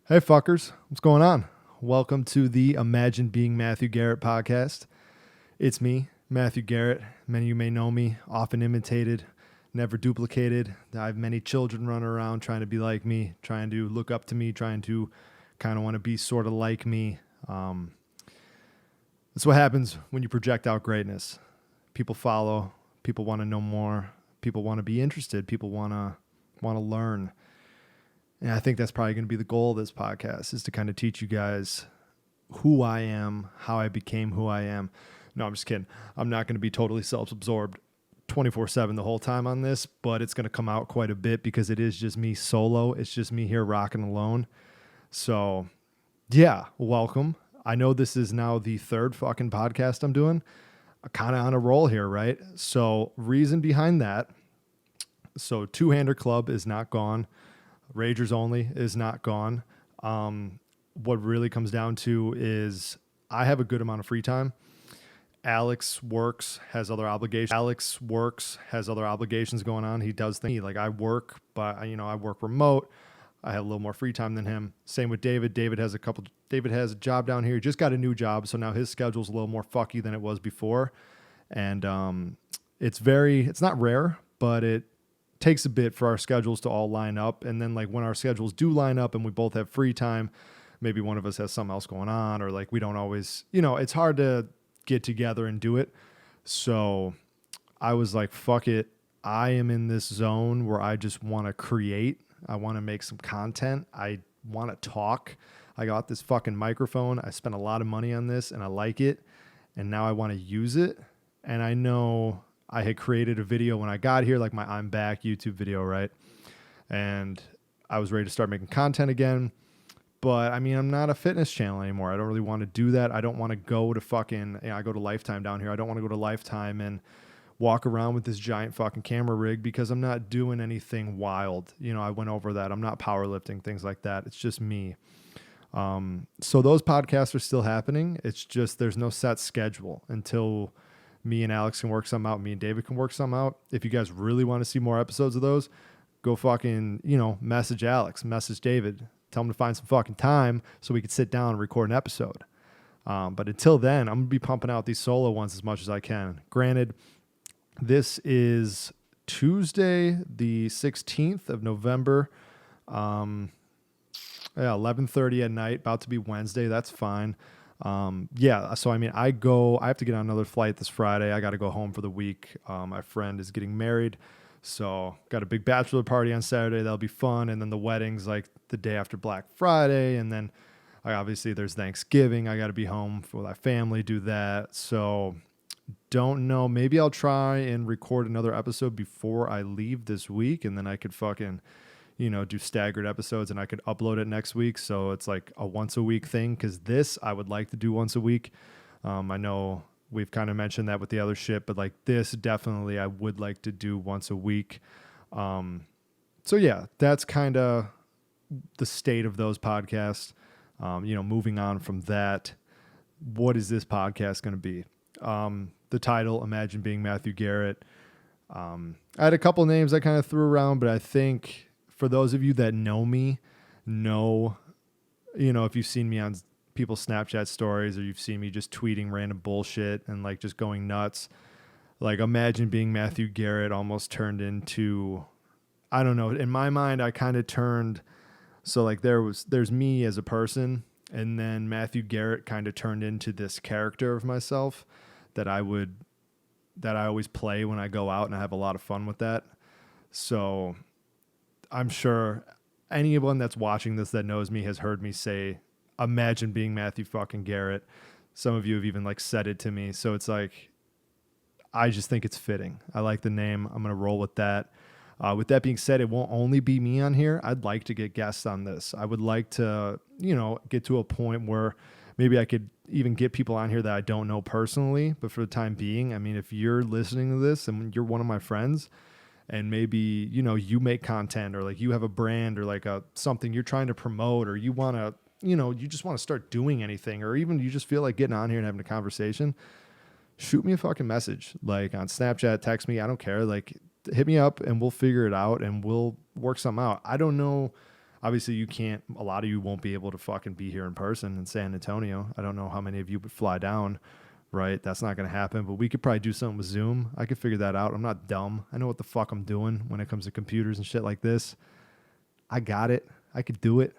Hey fuckers, what's going on? Welcome to the Imagine Being Matthew Gerat podcast. It's me, Matthew Gerat. Many of you may know me, often imitated, never duplicated. I have many children running around trying to be like me, trying to look up to me, trying to kind of want to be sort of like me. That's what happens when you project out greatness. People follow, people want to know more, people want to be interested, people want to learn. And I think that's probably going to be the goal of this podcast, is to kind of teach you guys who I am, how I became who I am. No, I'm just kidding. I'm not going to be totally self-absorbed 24/7 the whole time on this, but it's going to come out quite a bit because it is just me solo. It's just me here rocking alone. So yeah, welcome. I know this is now the third fucking podcast I'm doing. I'm kind of on a roll here, right? So reason behind that. So Two-Hander Club is not gone. Ragers Only is not gone. What really comes down to is I have a good amount of free time. Alex works, has other obligations. Going on. He does things like I work, but I work remote. I have a little more free time than him. Same with David. David has a job down here. He just got a new job, so now his schedule's a little more fucky than it was before. And it's not rare, but it takes a bit for our schedules to all line up. And then like when our schedules do line up and we both have free time, maybe one of us has something else going on, or like we don't always, it's hard to get together and do it. So I was like, fuck it. I am in this zone where I just want to create. I want to make some content. I want to talk. I got this fucking microphone. I spent a lot of money on this and I like it. And now I want to use it. And I know I had created a video when I got here, like my I'm Back YouTube video, right? And I was ready to start making content again. But I mean, I'm not a fitness channel anymore. I don't really want to do that. I don't want to go to fucking, I go to Lifetime down here. I don't want to go to Lifetime and walk around with this giant fucking camera rig because I'm not doing anything wild. I went over that. I'm not powerlifting, things like that. It's just me. So those podcasts are still happening. It's just there's no set schedule until me and Alex can work some out. Me and David can work some out. If you guys really want to see more episodes of those, go fucking, message Alex, message David, tell them to find some fucking time so we could sit down and record an episode. But until then, I'm going to be pumping out these solo ones as much as I can. Granted, this is Tuesday, the 16th of November. 11:30 at night, about to be Wednesday. That's fine. So I mean, I have to get on another flight this Friday. I got to go home for the week. My friend is getting married, so got a big bachelor party on Saturday. That'll be fun. And then the wedding's like the day after Black Friday. And then obviously there's Thanksgiving. I got to be home for my family, do that. So don't know. Maybe I'll try and record another episode before I leave this week. And then I could fucking, do staggered episodes and I could upload it next week. So it's like a once a week thing. Cause this I would like to do once a week. I know we've kind of mentioned that with the other shit, but like this definitely I would like to do once a week. So yeah, that's kind of the state of those podcasts. Moving on from that, what is this podcast going to be? The title, Imagine Being Matthew Gerat. I had a couple names I kind of threw around, but I think for those of you that know me, if you've seen me on people's Snapchat stories or you've seen me just tweeting random bullshit and like just going nuts, like Imagine Being Matthew Gerat almost turned into, I don't know, in my mind, I kind of turned, so like there's me as a person, and then Matthew Gerat kind of turned into this character of myself that I always play when I go out, and I have a lot of fun with that. So I'm sure anyone that's watching this that knows me has heard me say, Imagine Being Matthew fucking Gerat. Some of you have even like said it to me. So it's like, I just think it's fitting. I like the name. I'm going to roll with that. With that being said, it won't only be me on here. I'd like to get guests on this. I would like to, get to a point where maybe I could even get people on here that I don't know personally. But for the time being, I mean, if you're listening to this and you're one of my friends, and maybe, you make content, or like you have a brand, or like something you're trying to promote, or you want to, you just want to start doing anything, or even you just feel like getting on here and having a conversation, shoot me a fucking message, like on Snapchat, text me. I don't care. Like hit me up and we'll figure it out and we'll work something out. I don't know. Obviously, a lot of you won't be able to fucking be here in person in San Antonio. I don't know how many of you would fly down, right? That's not going to happen, but we could probably do something with Zoom. I could figure that out. I'm not dumb. I know what the fuck I'm doing when it comes to computers and shit like this. I got it. I could do it.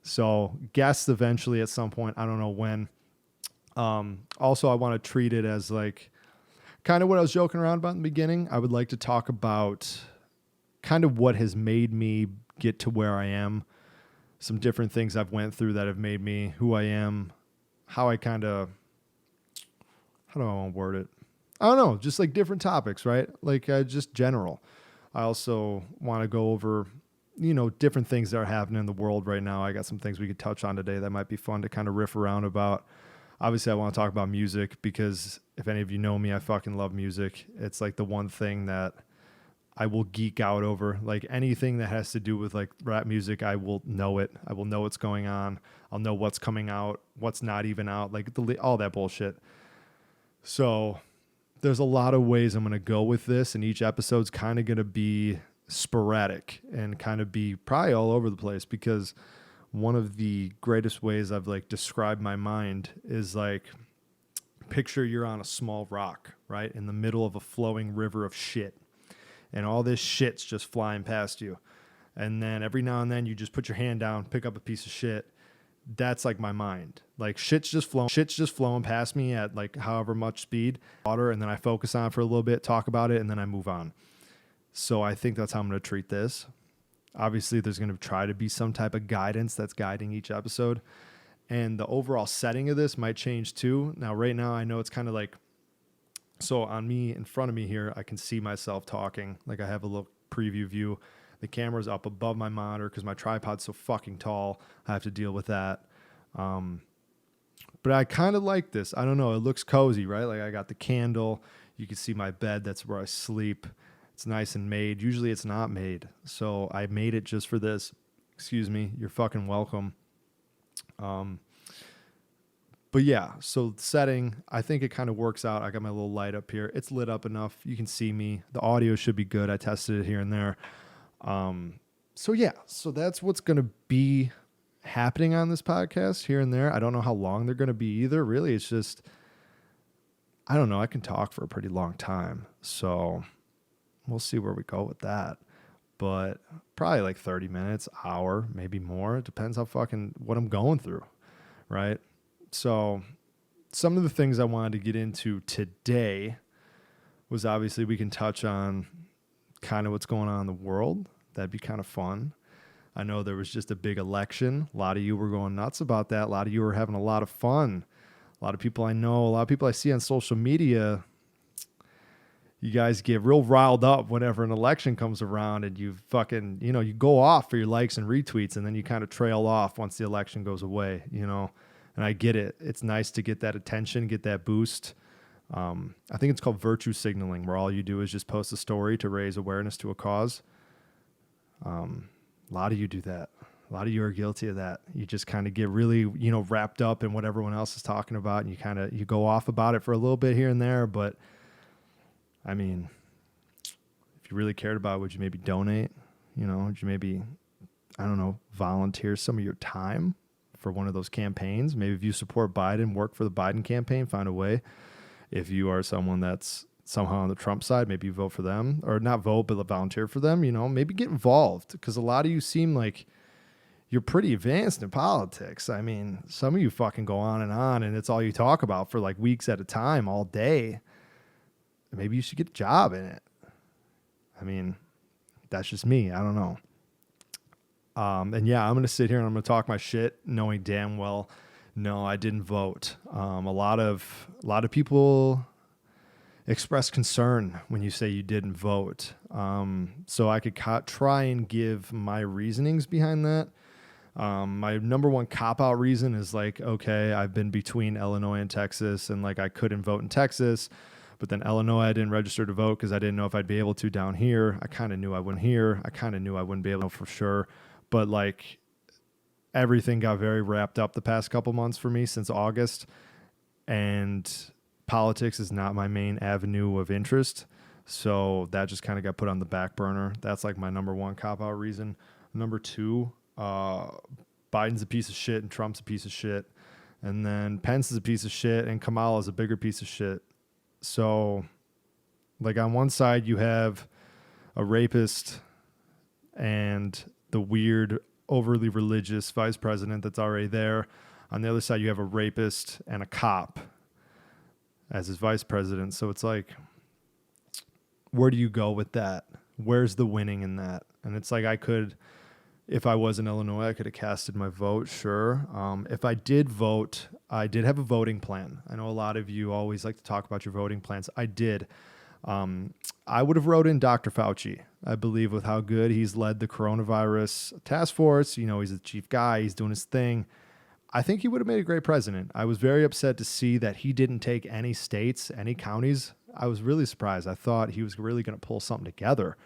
So guests eventually at some point. I don't know when. Also, I want to treat it as like kind of what I was joking around about in the beginning. I would like to talk about kind of what has made me get to where I am. Some different things I've went through that have made me who I am. How do I want to word it? I don't know. Just like different topics, right? Like just general. I also want to go over, different things that are happening in the world right now. I got some things we could touch on today that might be fun to kind of riff around about. Obviously, I want to talk about music because if any of you know me, I fucking love music. It's like the one thing that I will geek out over. Like anything that has to do with like rap music, I will know it. I will know what's going on. I'll know what's coming out, what's not even out, like all that bullshit. So there's a lot of ways I'm going to go with this, and each episode's kind of going to be sporadic and kind of be probably all over the place, because one of the greatest ways I've like described my mind is like, picture you're on a small rock, right? In the middle of a flowing river of shit. And all this shit's just flying past you. And then every now and then you just put your hand down, pick up a piece of shit. That's like my mind. Like shit's just flowing past me at like however much speed, water, and then I focus on it for a little bit, talk about it, and then I move on. So I think that's how I'm going to treat this. Obviously, there's going to try to be some type of guidance that's guiding each episode. And the overall setting of this might change too. Now, right now, I know it's kind of like, so on me, in front of me here, I can see myself talking. Like I have a little preview view. The camera's up above my monitor because my tripod's so fucking tall. I have to deal with that. But I kind of like this. I don't know. It looks cozy, right? Like I got the candle. You can see my bed. That's where I sleep. It's nice and made. Usually it's not made. So I made it just for this. Excuse me. You're fucking welcome. But yeah, so setting, I think it kind of works out. I got my little light up here. It's lit up enough. You can see me. The audio should be good. I tested it here and there. So yeah, so that's what's going to be happening on this podcast here and there. I don't know how long they're going to be either. Really, it's just, I don't know. I can talk for a pretty long time. So we'll see where we go with that. But probably like 30 minutes, hour, maybe more. It depends how what I'm going through, right? So some of the things I wanted to get into today was obviously we can touch on kind of what's going on in the world. That'd be kind of fun. I know there was just a big election. A lot of you were going nuts about that. A lot of you were having a lot of fun. A lot of people I know, a lot of people I see on social media, you guys get real riled up whenever an election comes around and you fucking, you go off for your likes and retweets and then you kind of trail off once the election goes away, And I get it. It's nice to get that attention, get that boost. I think it's called virtue signaling, where all you do is just post a story to raise awareness to a cause. A lot of you do that. A lot of you are guilty of that. You just kind of get really, wrapped up in what everyone else is talking about, and you go off about it for a little bit here and there. But I mean, if you really cared about it, would you maybe donate? Would you maybe, I don't know, volunteer some of your time for one of those campaigns? Maybe if you support Biden, work for the Biden campaign, find a way. If you are someone that's somehow on the Trump side, maybe you vote for them, or not vote, but volunteer for them, maybe get involved, because a lot of you seem like you're pretty advanced in politics. I mean, some of you fucking go on and it's all you talk about for like weeks at a time, all day. Maybe you should get a job in it. I mean, that's just me. I don't know. And yeah, I'm going to sit here and I'm going to talk my shit knowing damn well, no, I didn't vote. A lot of people express concern when you say you didn't vote. So I could try and give my reasonings behind that. My number one cop-out reason is like, okay, I've been between Illinois and Texas, and like I couldn't vote in Texas, but then Illinois, I didn't register to vote because I didn't know if I'd be able to down here. I kind of knew I wouldn't here. I kind of knew I wouldn't be able to for sure. But like everything got very wrapped up the past couple months for me since August, and politics is not my main avenue of interest. So that just kind of got put on the back burner. That's like my number one cop-out reason. Number two, uh, Biden's a piece of shit and Trump's a piece of shit. And then Pence is a piece of shit and Kamala is a bigger piece of shit. So, like, on one side, you have a rapist and the weird, overly religious vice president that's already there. On the other side, you have a rapist and a cop as his vice president. So it's like, where do you go with that? Where's the winning in that? And it's like, I could, if I was in Illinois, I could have casted my vote, sure. If I did vote, I did have a voting plan. I know a lot of you always like to talk about your voting plans. I did. I would have wrote in Dr. Fauci. I believe with how good he's led the coronavirus task force, you know, he's the chief guy, he's doing his thing. I think he would have made a great president. I was very upset to see that he didn't take any states, any counties. I was really surprised. I thought he was really going to pull something together.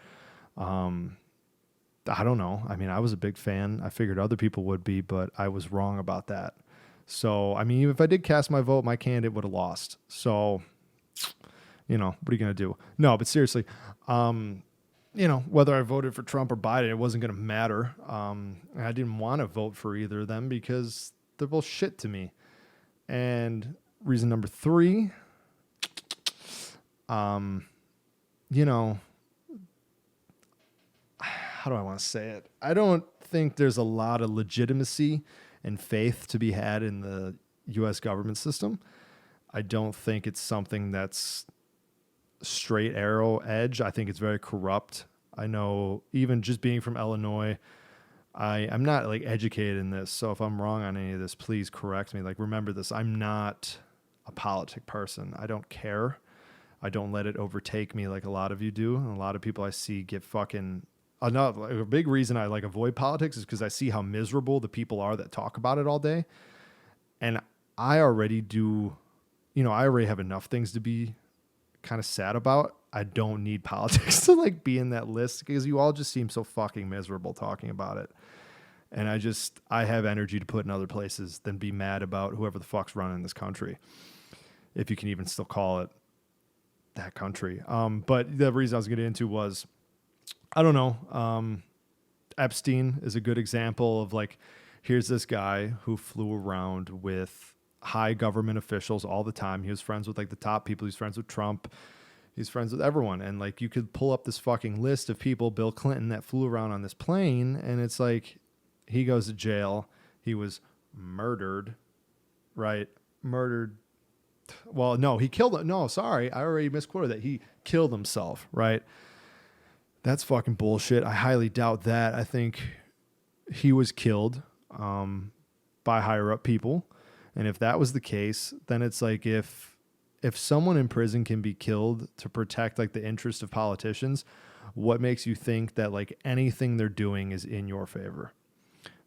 I don't know. I mean, I was a big fan. I figured other people would be, but I was wrong about that. So, I mean, if I did cast my vote, my candidate would have lost. So, you know, what are you going to do? No, but seriously, you know, whether I voted for Trump or Biden, it wasn't going to matter. I didn't want to vote for either of them because they're both shit to me. And reason number 3, you know, how do I want to say it? I don't think there's a lot of legitimacy and faith to be had in the U.S. government system. I don't think it's something that's straight arrow edge. I think it's very corrupt. I know even just being from Illinois, I'm not like educated in this. So if I'm wrong on any of this, please correct me. Like, remember this, I'm not a politic person. I don't care. I don't let it overtake me like a lot of you do. And a lot of people I see get fucking... a big reason I like avoid politics is because I see how miserable the people are that talk about it all day. And I already do, you know, I already have enough things to be kind of sad about. I don't need politics to like be in that list because you all just seem so fucking miserable talking about it. And I have energy to put in other places than be mad about whoever the fuck's running this country. If you can even still call it that country. But the reason I was getting into was, I don't know. Epstein is a good example of like, here's this guy who flew around with high government officials all the time. He was friends with like the top people. He's friends with Trump. He's friends with everyone. And like, you could pull up this fucking list of people, Bill Clinton, that flew around on this plane. And it's like, he goes to jail. He was murdered, right? Murdered. Well, no, he killed. No, sorry. I already misquoted that. He killed himself, right? That's fucking bullshit. I highly doubt that. I think he was killed by higher up people. And if that was the case, then it's like if someone in prison can be killed to protect like the interest of politicians, what makes you think that like anything they're doing is in your favor?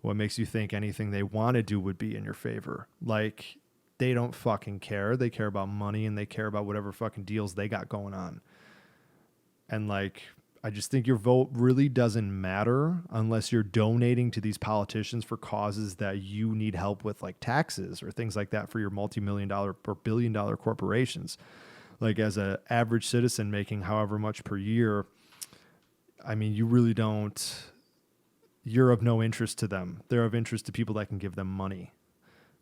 What makes you think anything they want to do would be in your favor? Like, they don't fucking care. They care about money and they care about whatever fucking deals they got going on. And like, I just think your vote really doesn't matter unless you're donating to these politicians for causes that you need help with, like taxes or things like that for your multi-million-dollar or billion-dollar corporations. Like, as an average citizen making however much per year, I mean, you really don't... You're of no interest to them. They're of interest to people that can give them money.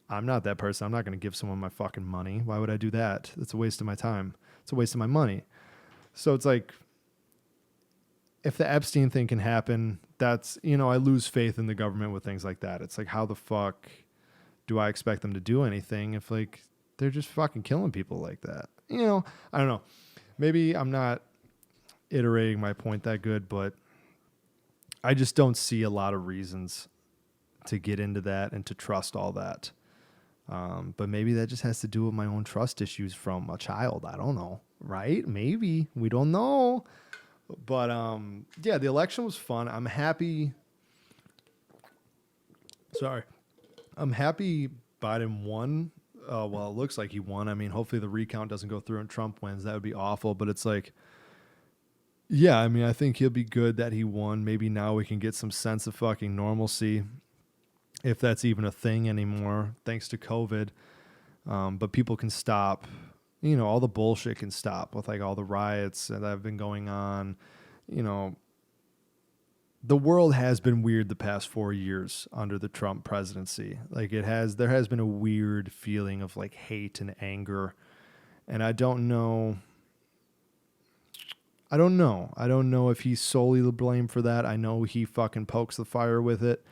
I'm not that person. I'm not going to give someone my fucking money. Why would I do that? It's a waste of my time. It's a waste of my money. So it's like... If the Epstein thing can happen, that's, you know, I lose faith in the government with things like that. It's like, how the fuck do I expect them to do anything if like they're just fucking killing people like that? You know, I don't know. Maybe I'm not iterating my point that good, but I just don't see a lot of reasons to get into that and to trust all that. But maybe that just has to do with my own trust issues from a child. I don't know, right? Maybe. We don't know. But, yeah, the election was fun. I'm happy. Sorry. I'm happy Biden won. Well, it looks like he won. I mean, hopefully the recount doesn't go through and Trump wins. That would be awful. But it's like, yeah, I mean, I think he'll be good that he won. Maybe now we can get some sense of fucking normalcy, if that's even a thing anymore, thanks to COVID. But people can stop. You know, all the bullshit can stop with like all the riots that have been going on. You know, the world has been weird the past 4 years under the Trump presidency. Like there has been a weird feeling of like hate and anger. And I don't know. I don't know if he's solely the blame for that. I know he fucking pokes the fire with it,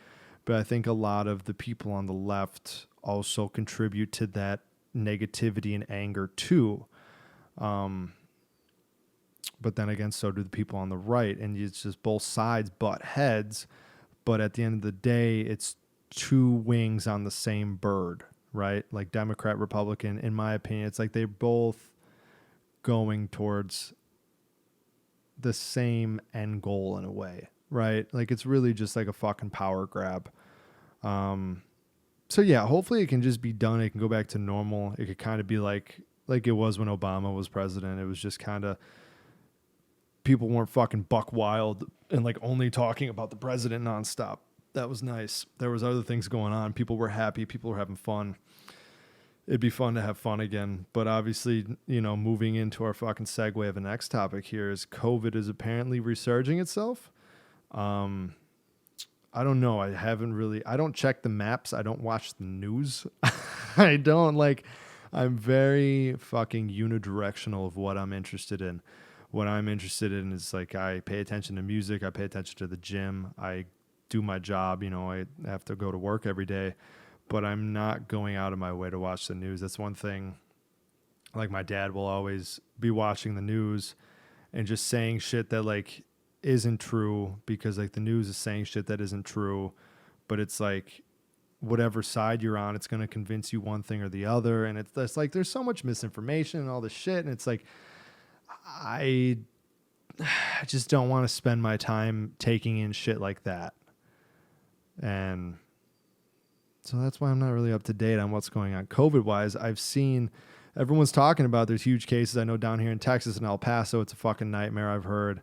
but I think a lot of the people on the left also contribute to that negativity and anger too. But then again, so do the people on the right, and it's just both sides butt heads. But at the end of the day, it's two wings on the same bird, right? Like Democrat, Republican, in my opinion, it's like they're both going towards the same end goal in a way, right? Like it's really just like a fucking power grab. So yeah, hopefully it can just be done. It can go back to normal. It could kind of be like it was when Obama was president. It was just kind of people weren't fucking buck wild and like only talking about the president nonstop. That was nice. There was other things going on. People were happy. People were having fun. It'd be fun to have fun again. But obviously, you know, moving into our fucking segue of the next topic here is COVID is apparently resurging itself. I don't know. I don't check the maps. I don't watch the news. I'm very fucking unidirectional of what I'm interested in. What I'm interested in is like, I pay attention to music. I pay attention to the gym. I do my job. You know, I have to go to work every day, but I'm not going out of my way to watch the news. That's one thing. Like my dad will always be watching the news and just saying shit that like isn't true, because like the news is saying shit that isn't true, but it's like whatever side you're on, it's going to convince you one thing or the other. And it's like, there's so much misinformation and all this shit. And it's like, I just don't want to spend my time taking in shit like that. And so that's why I'm not really up to date on what's going on COVID wise. I've seen everyone's talking about there's huge cases. I know down here in Texas and El Paso, it's a fucking nightmare. I've heard.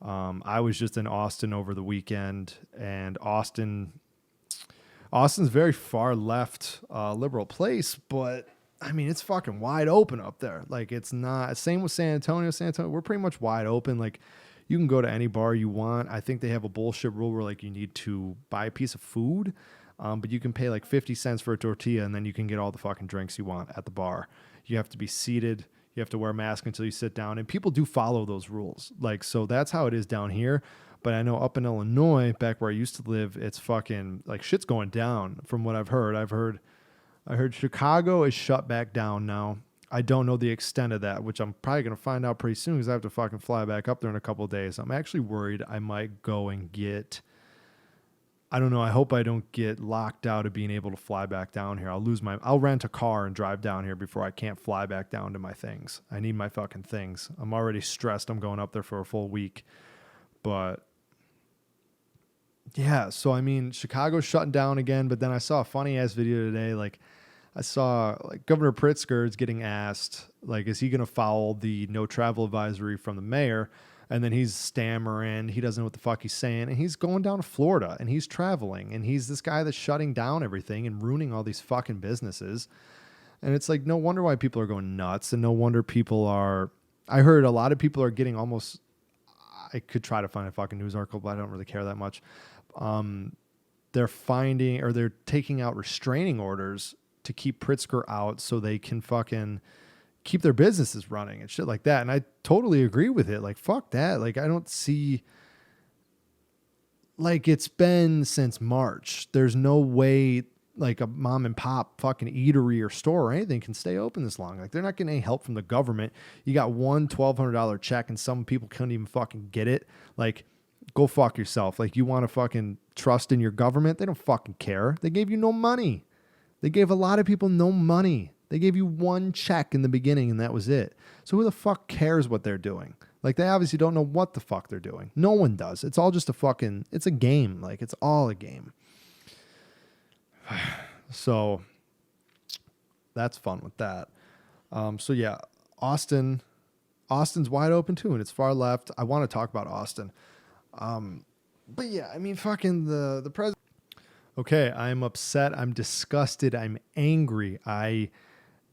I was just in Austin over the weekend, and Austin's very far left, liberal place, but I mean, it's fucking wide open up there. Like it's not same with San Antonio. We're pretty much wide open. Like you can go to any bar you want. I think they have a bullshit rule where like you need to buy a piece of food, but you can pay like 50 cents for a tortilla, and then you can get all the fucking drinks you want at the bar. You have to be seated. You have to wear a mask until you sit down, and people do follow those rules. Like, so that's how it is down here. But I know up in Illinois, back where I used to live, it's fucking like shit's going down from what I've heard. I heard Chicago is shut back down now. I don't know the extent of that, which I'm probably going to find out pretty soon because I have to fucking fly back up there in a couple of days. I'm actually worried I might go and I don't know. I hope I don't get locked out of being able to fly back down here. I'll rent a car and drive down here before I can't fly back down to my things. I need my fucking things. I'm already stressed. I'm going up there for a full week. But yeah, so I mean, Chicago's shutting down again, but then I saw a funny ass video today. Like I saw like Governor Pritzker is getting asked, like, is he going to follow the no travel advisory from the mayor? And then he's stammering. He doesn't know what the fuck he's saying. And he's going down to Florida and he's traveling. And he's this guy that's shutting down everything and ruining all these fucking businesses. And it's like, no wonder why people are going nuts. And no wonder I heard a lot of people are getting almost, I could try to find a fucking news article, but I don't really care that much. They're taking out restraining orders to keep Pritzker out so they can fucking keep their businesses running and shit like that. And I totally agree with it. Like, fuck that. Like, I don't see, like, it's been since March. There's no way like a mom and pop fucking eatery or store or anything can stay open this long. Like, they're not getting any help from the government. You got one $1,200 check and some people couldn't even fucking get it. Like, go fuck yourself. Like, you want to fucking trust in your government? They don't fucking care. They gave you no money. They gave a lot of people no money. They gave you one check in the beginning and that was it. So who the fuck cares what they're doing? Like, they obviously don't know what the fuck they're doing. No one does. It's all just it's a game. Like, it's all a game. So that's fun with that. So yeah, Austin's wide open too, and it's far left. I want to talk about Austin. But yeah, I mean, fucking the president. Okay, I'm upset. I'm disgusted. I'm angry. I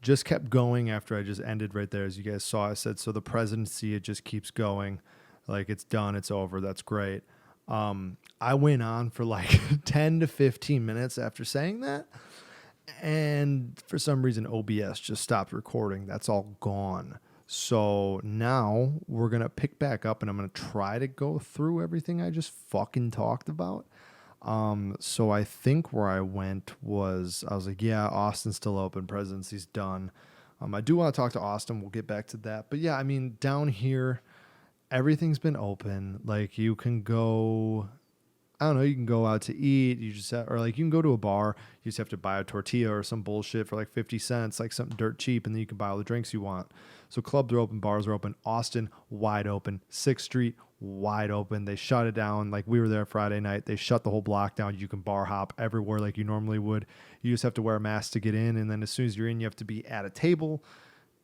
just kept going after I just ended right there. As you guys saw, I said, so the presidency, it just keeps going. Like, it's done. It's over. That's great. I went on for like 10 to 15 minutes after saying that. And for some reason, OBS just stopped recording. That's all gone. So now we're going to pick back up and I'm going to try to go through everything I just fucking talked about. So I think where I went was, I was like, yeah, Austin's still open. Presidency's done. I do want to talk to Austin. We'll get back to that. But yeah, I mean, down here, everything's been open. Like you can go, I don't know, you can go out to eat. You just have, or like you can go to a bar. You just have to buy a tortilla or some bullshit for like 50 cents, like something dirt cheap. And then you can buy all the drinks you want. So clubs are open, bars are open. Austin, wide open. 6th Street, wide open. They shut it down. Like we were there Friday night. They shut the whole block down. You can bar hop everywhere like you normally would. You just have to wear a mask to get in. And then as soon as you're in, you have to be at a table.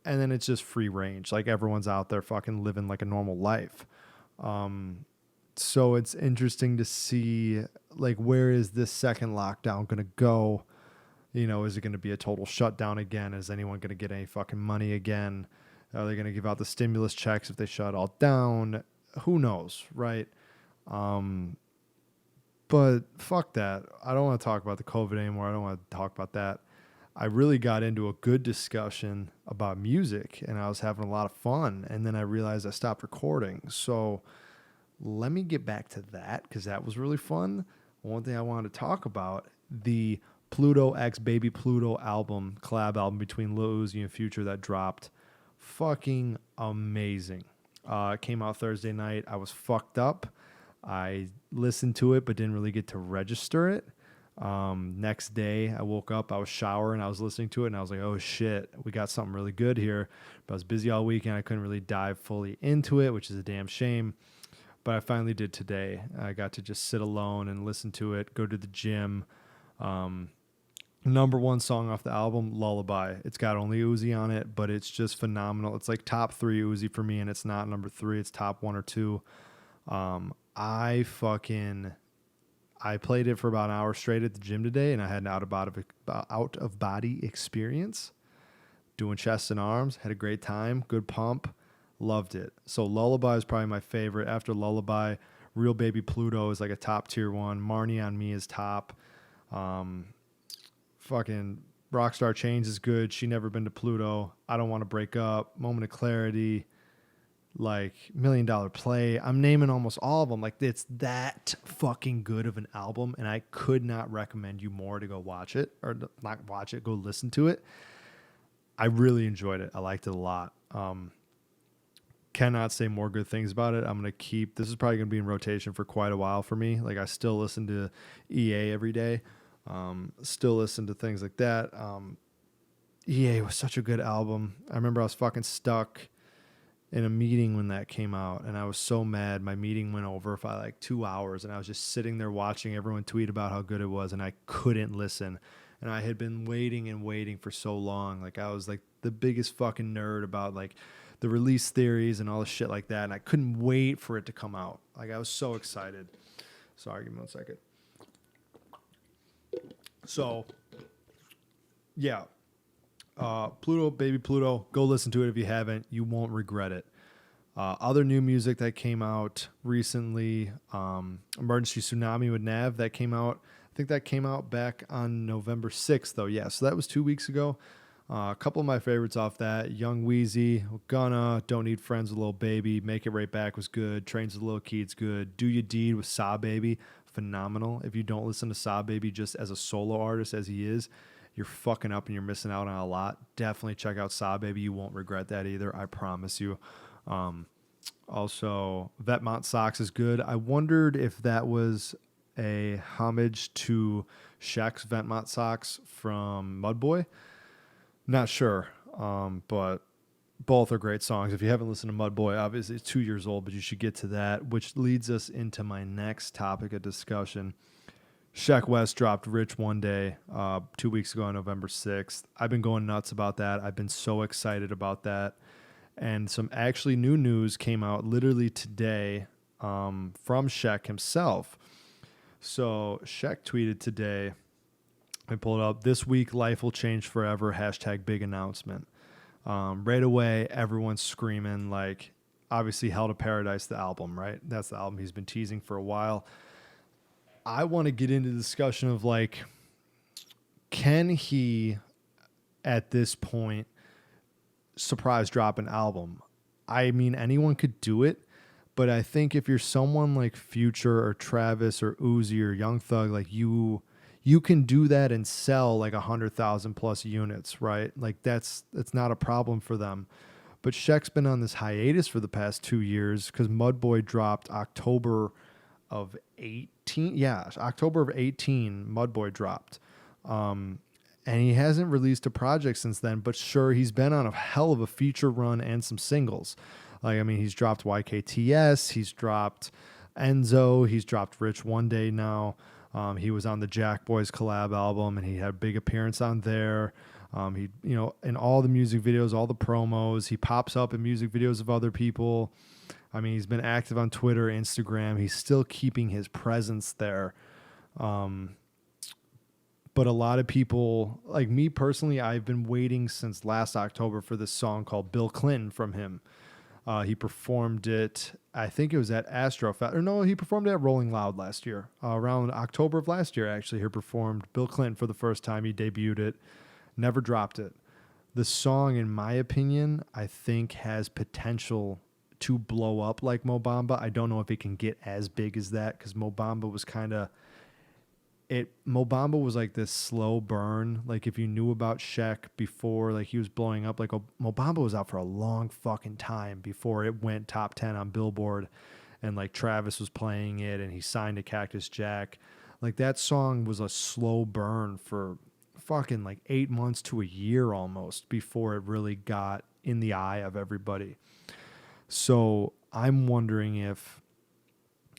And then it's just free range. Like everyone's out there fucking living like a normal life. So it's interesting to see like where is this second lockdown going to go? You know, is it going to be a total shutdown again? Is anyone going to get any fucking money again? Are they going to give out the stimulus checks if they shut all down? Who knows, right? But fuck that. I don't want to talk about the COVID anymore. I don't want to talk about that. I really got into a good discussion about music and I was having a lot of fun. And then I realized I stopped recording. So let me get back to that because that was really fun. One thing I wanted to talk about, the Pluto X Baby Pluto album, collab album between Lil Uzi and Future that dropped. Fucking amazing. It came out Thursday night. I was fucked up. I listened to it but didn't really get to register it. Next day I woke up, I was showering, I was listening to it and I was like, oh shit, we got something really good here. But I was busy all weekend. I couldn't really dive fully into it, which is a damn shame. But I finally did today. I got to just sit alone and listen to it, go to the gym. Number one song off the album, Lullaby. It's got only Uzi on it, but it's just phenomenal. It's like top 3 Uzi for me, and it's not number 3. It's top 1 or 2. I played it for about an hour straight at the gym today, and I had an out of body experience doing chest and arms. Had a great time, good pump, loved it. So Lullaby is probably my favorite. After Lullaby, Real Baby Pluto is like a top tier one. Marnie on Me is top. Fucking Rockstar Chains is good. She Never Been to Pluto. I Don't Want to Break Up. Moment of Clarity. Like $1 Million Play. I'm naming almost all of them. Like it's that fucking good of an album, and I could not recommend you more to go watch it, or not watch it, go listen to it. I really enjoyed it. I liked it a lot. Cannot say more good things about it. I'm gonna keep. This is probably gonna be in rotation for quite a while for me. Like I still listen to EA every day. Still listen to things like that. EA was such a good album. I remember I was fucking stuck in a meeting when that came out, and I was so mad. My meeting went over by like 2 hours, and I was just sitting there watching everyone tweet about how good it was, and I couldn't listen. And I had been waiting and waiting for so long. Like I was like the biggest fucking nerd about like the release theories and all the shit like that, and I couldn't wait for it to come out. Like I was so excited. Sorry, give me 1 second. So, yeah. Pluto, Baby Pluto, go listen to it if you haven't. You won't regret it. Other new music that came out recently, Emergency Tsunami with Nav, that came out. I think that came out back on November 6th, though. Yeah, so that was 2 weeks ago. A couple of my favorites off that, Young Wheezy, Gunna, Don't Need Friends with Lil Baby, Make It Right Back was good, Trains with Lil Keat's good, Do Ya Deed with Saw Baby, phenomenal. If you don't listen to Saw Baby just as a solo artist as he is, you're fucking up and you're missing out on a lot. Definitely check out Saw Baby. You won't regret that either. I promise you. Also, Vetmont Socks is good. I wondered if that was a homage to Shaq's Vetmont Socks from Mudboy. Not sure, but both are great songs. If you haven't listened to Mudboy, obviously it's 2 years old, but you should get to that, which leads us into my next topic of discussion. Shaq West dropped Rich One Day 2 weeks ago on November 6th. I've been going nuts about that. I've been so excited about that. And some actually new news came out literally today from Shaq himself. So Shaq tweeted today, I pulled up, "This week life will change forever, hashtag big announcement." Right away, everyone's screaming like, obviously Hell to Paradise, the album, right? That's the album he's been teasing for a while. I want to get into the discussion of like, can he at this point surprise drop an album? I mean, anyone could do it, but I think if you're someone like Future or Travis or Uzi or Young Thug, like you can do that and sell like 100,000 plus units, right? Like that's not a problem for them. But Sheck's been on this hiatus for the past 2 years because Mudboy dropped October of 18. Yeah, October of 18, Mudboy dropped. And he hasn't released a project since then, but sure, he's been on a hell of a feature run and some singles. Like, I mean, he's dropped YKTS, he's dropped Enzo, he's dropped Rich One Day now. He was on the Jack Boys collab album, and he had a big appearance on there. He, you know, in all the music videos, all the promos, he pops up in music videos of other people. I mean, he's been active on Twitter, Instagram. He's still keeping his presence there. But a lot of people, like me personally, I've been waiting since last October for this song called Bill Clinton from him. He performed it, I think it was at Astrofest, or no, he performed it at Rolling Loud last year. Around October of last year, actually, he performed Bill Clinton for the first time. He debuted it, never dropped it. The song, in my opinion, I think has potential to blow up like Mo Bamba. I don't know if it can get as big as that because Mo Bamba was kind of... Mo Bamba was like this slow burn. Like if you knew about Sheck before, like he was blowing up, like Mo Bamba was out for a long fucking time before it went top 10 on Billboard, and like Travis was playing it and he signed to Cactus Jack. Like that song was a slow burn for fucking like 8 months to a year almost before it really got in the eye of everybody. So I'm wondering if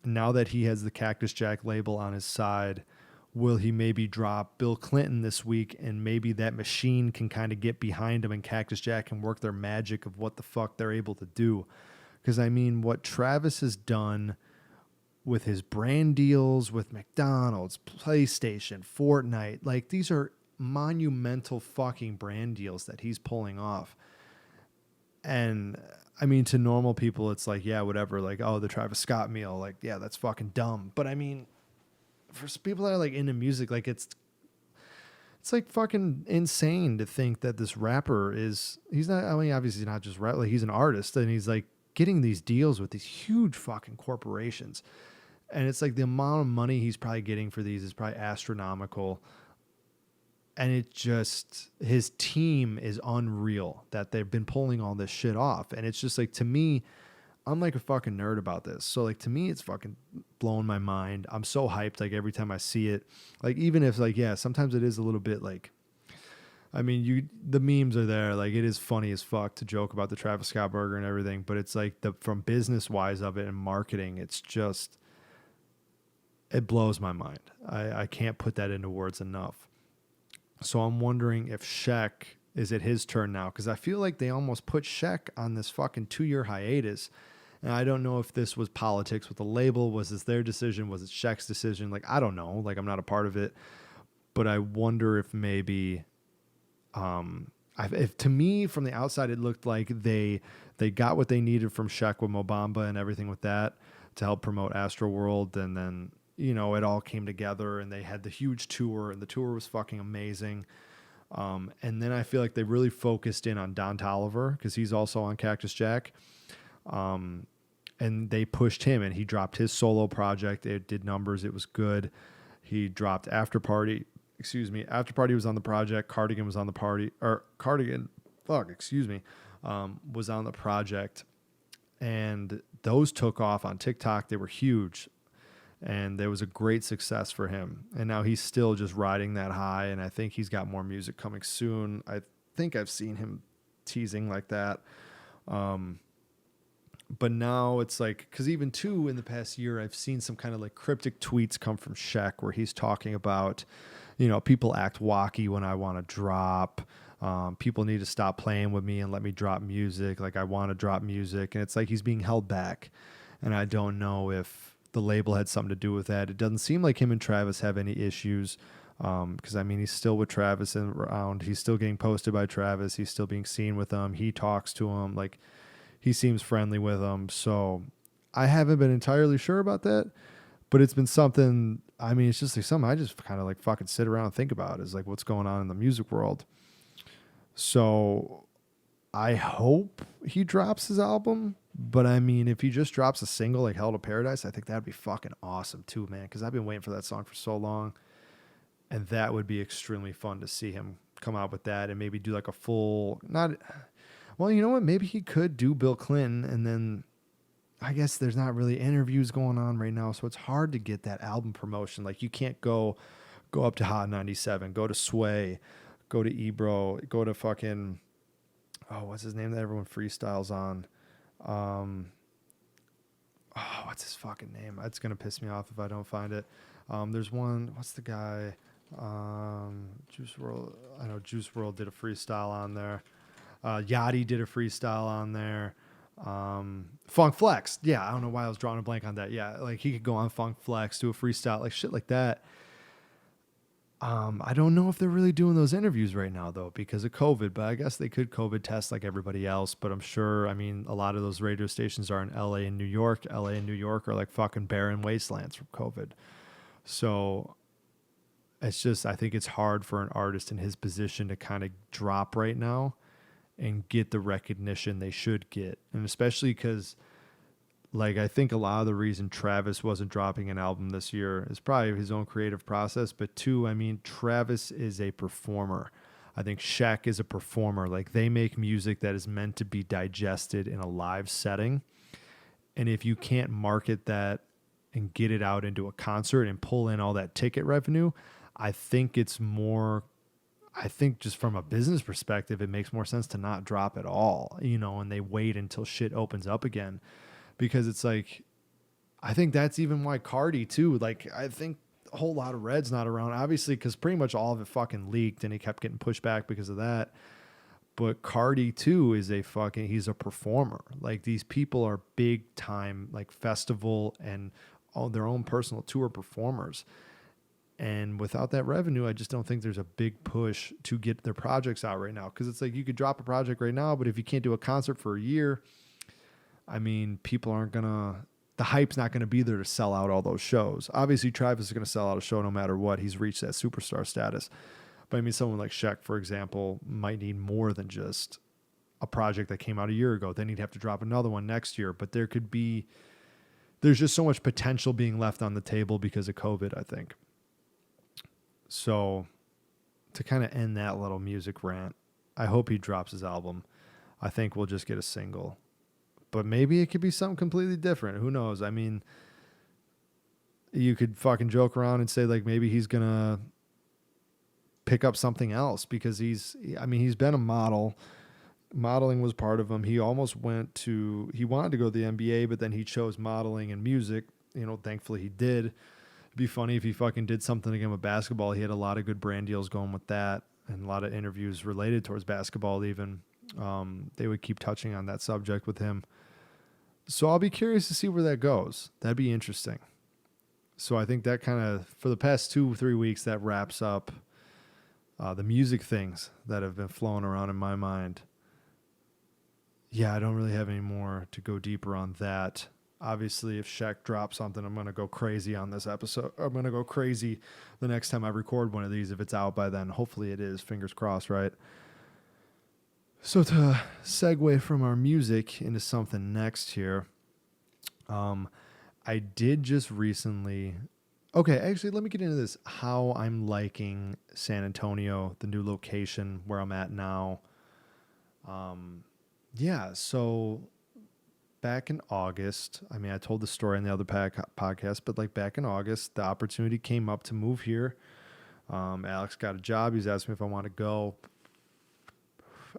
now that he has the Cactus Jack label on his side, will he maybe drop Bill Clinton this week, and maybe that machine can kind of get behind him and Cactus Jack can work their magic of what the fuck they're able to do? Because, I mean, what Travis has done with his brand deals with McDonald's, PlayStation, Fortnite, like these are monumental fucking brand deals that he's pulling off. And, I mean, to normal people, it's like, yeah, whatever. Like, oh, the Travis Scott meal. Like, yeah, that's fucking dumb. But, I mean... for people that are like into music, like it's like fucking insane to think that this rapper he's not, I mean, obviously he's not just rap, like he's an artist and he's like getting these deals with these huge fucking corporations. And it's like the amount of money he's probably getting for these is probably astronomical. And it just, his team is unreal that they've been pulling all this shit off. And it's just like, to me, I'm like a fucking nerd about this. So like to me, it's fucking blowing my mind. I'm so hyped like every time I see it. Like even if like, yeah, sometimes it is a little bit like, I mean, the memes are there. Like it is funny as fuck to joke about the Travis Scott burger and everything, but it's like from business wise of it and marketing, it's just, it blows my mind. I can't put that into words enough. So I'm wondering if Sheck, is it his turn now? Because I feel like they almost put Sheck on this fucking 2-year hiatus. And I don't know if this was politics with the label. Was this their decision? Was it Sheck's decision? Like, I don't know. Like, I'm not a part of it. But I wonder if maybe, if to me, from the outside, it looked like they got what they needed from Sheck with Mo Bamba and everything with that to help promote Astroworld. And then, you know, it all came together and they had the huge tour, and the tour was fucking amazing. And then I feel like they really focused in on Don Toliver because he's also on Cactus Jack. And they pushed him, and he dropped his solo project. It did numbers. It was good. He dropped After Party. After Party was on the project. Cardigan was on the party, or Cardigan, was on the project. And those took off on TikTok. They were huge. And there was a great success for him. And now he's still just riding that high. And I think he's got more music coming soon. I think I've seen him teasing like that. But now it's like, because even too in the past year, I've seen some kind of like cryptic tweets come from Sheck where he's talking about, you know, people act wacky when I want to drop. People need to stop playing with me and let me drop music. Like I want to drop music. And it's like he's being held back. And I don't know if the label had something to do with that. It doesn't seem like him and Travis have any issues. Because I mean, he's still with Travis and around. He's still getting posted by Travis. He's still being seen with him. He talks to him. Like, he seems friendly with them. So I haven't been entirely sure about that, but it's been something. I mean, it's just like something I just kind of like fucking sit around and think about is like what's going on in the music world. So I hope he drops his album, but I mean, if he just drops a single like Hell to Paradise, I think that'd be fucking awesome too, man. Because I've been waiting for that song for so long, and that would be extremely fun to see him come out with that and maybe do like a full, not, well, you know what? Maybe he could do Bill Clinton, and then I guess there's not really interviews going on right now, so it's hard to get that album promotion. Like you can't go up to Hot 97, go to Sway, go to Ebro, go to fucking, oh, what's his name that everyone freestyles on? Oh, what's his fucking name? It's gonna piss me off if I don't find it. There's one. What's the guy? Juice World. I know Juice World did a freestyle on there. Yachty did a freestyle on there. Funk Flex. Yeah, I don't know why I was drawing a blank on that. Yeah, like he could go on Funk Flex, do a freestyle, like shit like that. I don't know if they're really doing those interviews right now though because of COVID, but I guess they could COVID test like everybody else. But I'm sure, I mean, a lot of those radio stations are in LA and New York. LA and New York are like fucking barren wastelands from COVID. So it's just, I think it's hard for an artist in his position to kind of drop right now and get the recognition they should get. And especially because, like, I think a lot of the reason Travis wasn't dropping an album this year is probably his own creative process. But two, I mean, Travis is a performer. I think Shaq is a performer. Like, they make music that is meant to be digested in a live setting. And if you can't market that and get it out into a concert and pull in all that ticket revenue, I think it's more, I think just from a business perspective, it makes more sense to not drop at all, you know, and they wait until shit opens up again. Because it's like, I think that's even why Cardi too, like, I think a whole lot of Red's not around, obviously, because pretty much all of it fucking leaked and he kept getting pushed back because of that. But Cardi too is he's a performer. Like, these people are big time, like, festival and all their own personal tour performers. And without that revenue, I just don't think there's a big push to get their projects out right now. Because it's like, you could drop a project right now, but if you can't do a concert for a year, I mean, people aren't going to, the hype's not going to be there to sell out all those shows. Obviously, Travis is going to sell out a show no matter what. He's reached that superstar status. But I mean, someone like Shaq, for example, might need more than just a project that came out a year ago. Then he'd have to drop another one next year. But there's just so much potential being left on the table because of COVID, I think. So to kind of end that little music rant, I hope he drops his album. I think we'll just get a single. But maybe it could be something completely different. Who knows? I mean, you could fucking joke around and say, like, maybe he's going to pick up something else because he's been a model. Modeling was part of him. He almost he wanted to go to the NBA, but then he chose modeling and music. You know, thankfully he did. It'd be funny if he fucking did something again with basketball. He had a lot of good brand deals going with that and a lot of interviews related towards basketball even. They would keep touching on that subject with him. So I'll be curious to see where that goes. That'd be interesting. So I think that kind of, for the past 2-3 weeks, that wraps up the music things that have been flowing around in my mind. Yeah, I don't really have any more to go deeper on that. Obviously, if Shaq drops something, I'm going to go crazy on this episode. I'm going to go crazy the next time I record one of these if it's out by then. Hopefully it is. Fingers crossed, right? So to segue from our music into something next here, I did just recently... Okay, actually, let me get into this. How I'm liking San Antonio, the new location where I'm at now. Yeah, so back in August, I mean, I told the story on the other podcast, but like back in August, the opportunity came up to move here. Alex got a job. He's asked me if I want to go.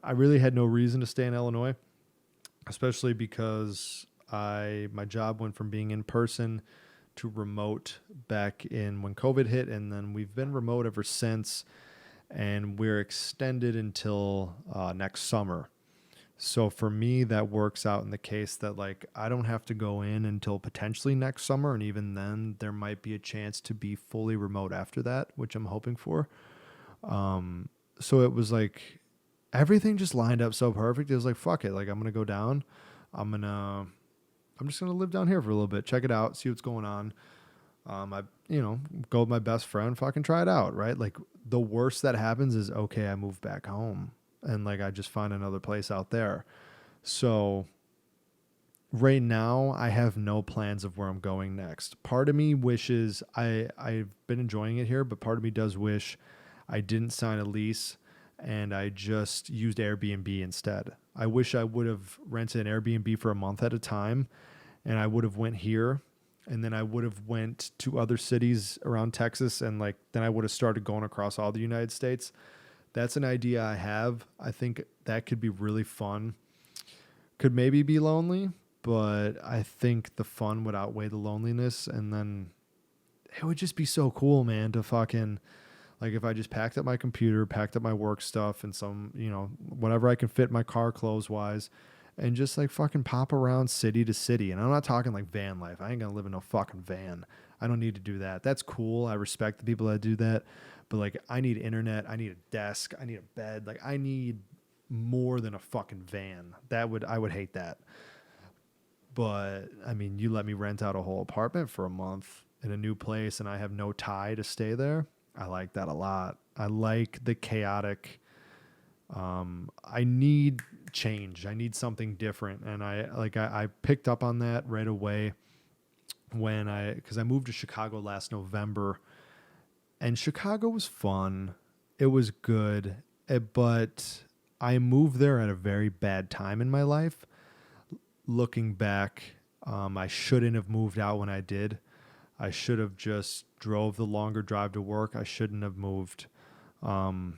I really had no reason to stay in Illinois, especially because my job went from being in person to remote back in when COVID hit, and then we've been remote ever since, and we're extended until next summer. So for me, that works out in the case that, like, I don't have to go in until potentially next summer, and even then there might be a chance to be fully remote after that, which I'm hoping for. So it was like everything just lined up so perfect. It was like, fuck it, like, I'm gonna go down. I'm just gonna live down here for a little bit, check it out, see what's going on. I go with my best friend, fucking try it out, right? Like the worst that happens is okay, I move back home and like I just find another place out there. So right now I have no plans of where I'm going next. Part of me wishes I've been enjoying it here, but part of me does wish I didn't sign a lease and I just used Airbnb instead. I wish I would have rented an Airbnb for a month at a time and I would have went here and then I would have went to other cities around Texas and like then I would have started going across all the United States. That's an idea I have. I think that could be really fun. Could maybe be lonely, but I think the fun would outweigh the loneliness and then it would just be so cool, man, to fucking like if I just packed up my computer, packed up my work stuff and some, whatever I can fit in my car clothes wise and just like fucking pop around city to city. And I'm not talking like van life. I ain't gonna live in no fucking van. I don't need to do that. That's cool. I respect the people that do that. But like I need internet, I need a desk, I need a bed. Like I need more than a fucking van. I would hate that. But I mean, you let me rent out a whole apartment for a month in a new place and I have no tie to stay there. I like that a lot. I like the chaotic. I need change. I need something different. And I picked up on that right away because I moved to Chicago last November and Chicago was fun. It was good, but I moved there at a very bad time in my life. Looking back, I shouldn't have moved out when I did. I should have just drove the longer drive to work. I shouldn't have moved. I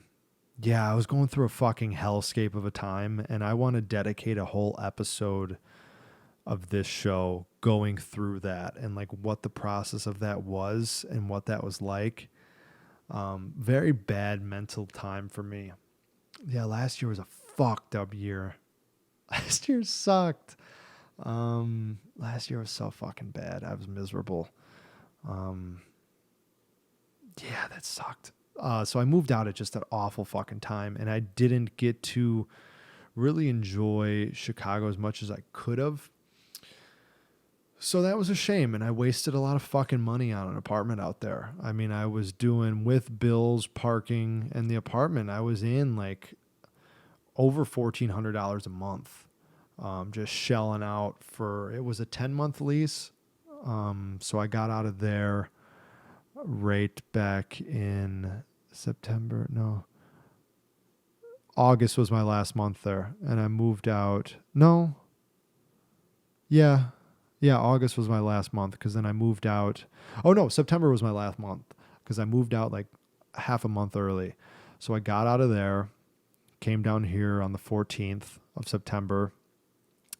was going through a fucking hellscape of a time, and I want to dedicate a whole episode of this show going through that and like what the process of that was and what that was like. Very bad mental time for me. Yeah, last year was a fucked up year. Last year sucked. Last year was so fucking bad. I was miserable. That sucked. So I moved out at just an awful fucking time and I didn't get to really enjoy Chicago as much as I could have. So that was a shame and I wasted a lot of fucking money on an apartment out there. I mean, I was doing with bills, parking, and the apartment I was in like over $1,400 a month. Just shelling out it was a 10-month lease. So I got out of there right back in August was my last month there. And I moved out. August was my last month because then I moved out. Oh no, September was my last month because I moved out like half a month early. So I got out of there, came down here on the 14th of September.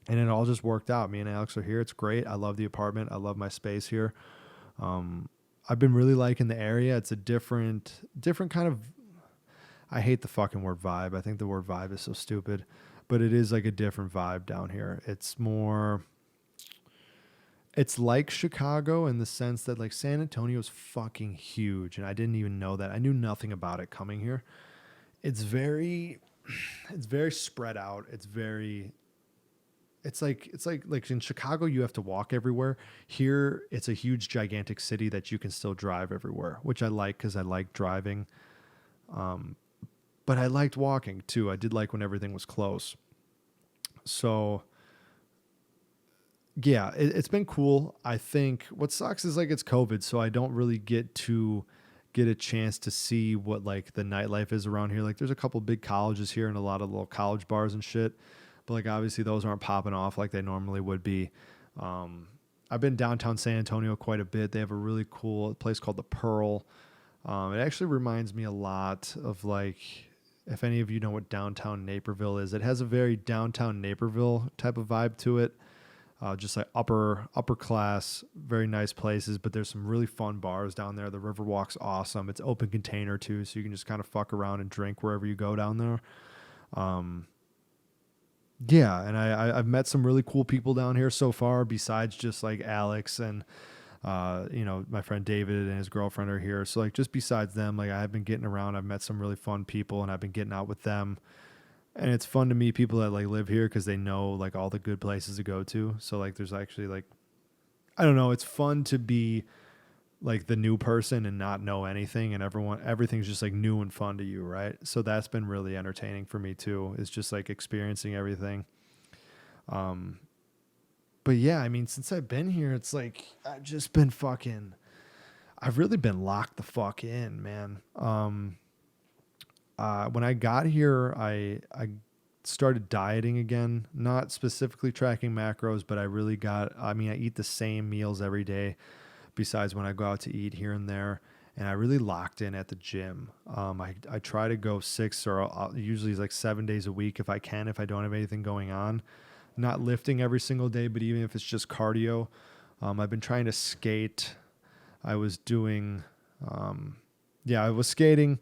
And it all just worked out. Me and Alex are here. It's great. I love the apartment. I love my space here. I've been really liking the area. It's a different kind of, I hate the fucking word vibe. I think the word vibe is so stupid, but it is like a different vibe down here. It's like Chicago in the sense that like San Antonio is fucking huge. And I didn't even know that. I knew nothing about it coming here. It's very spread out. It's like in Chicago, you have to walk everywhere. Here, it's a huge, gigantic city that you can still drive everywhere, which I like because I like driving. But I liked walking too. I did like when everything was close. So yeah, it's been cool. I think what sucks is like it's COVID, so I don't really get a chance to see what like the nightlife is around here. Like there's a couple big colleges here and a lot of little college bars and shit. But like obviously those aren't popping off like they normally would be. I've been downtown San Antonio quite a bit. They have a really cool place called the Pearl. It actually reminds me a lot of like, if any of you know what downtown Naperville is, it has a very downtown Naperville type of vibe to it. Just like upper class, very nice places, but there's some really fun bars down there. The Riverwalk's awesome. It's open container too, so you can just kind of fuck around and drink wherever you go down there. And I've met some really cool people down here so far, besides just like Alex and my friend David and his girlfriend are here. So like just besides them, like I've been getting around. I've met some really fun people and I've been getting out with them. And it's fun to meet people that like live here because they know like all the good places to go to. So like there's actually like, I don't know, it's fun to be like the new person and not know anything, and everything's just like new and fun to you, right? So that's been really entertaining for me too. It's just like experiencing everything. But yeah, I mean, since I've been here, it's like I've really been locked the fuck in, man. When I got here, I started dieting again, not specifically tracking macros, but I eat the same meals every day besides when I go out to eat here and there. And I really locked in at the gym. I try to go usually like 7 days a week if I can, if I don't have anything going on. Not lifting every single day, but even if it's just cardio. I've been trying to skate. I was doing, I was skating.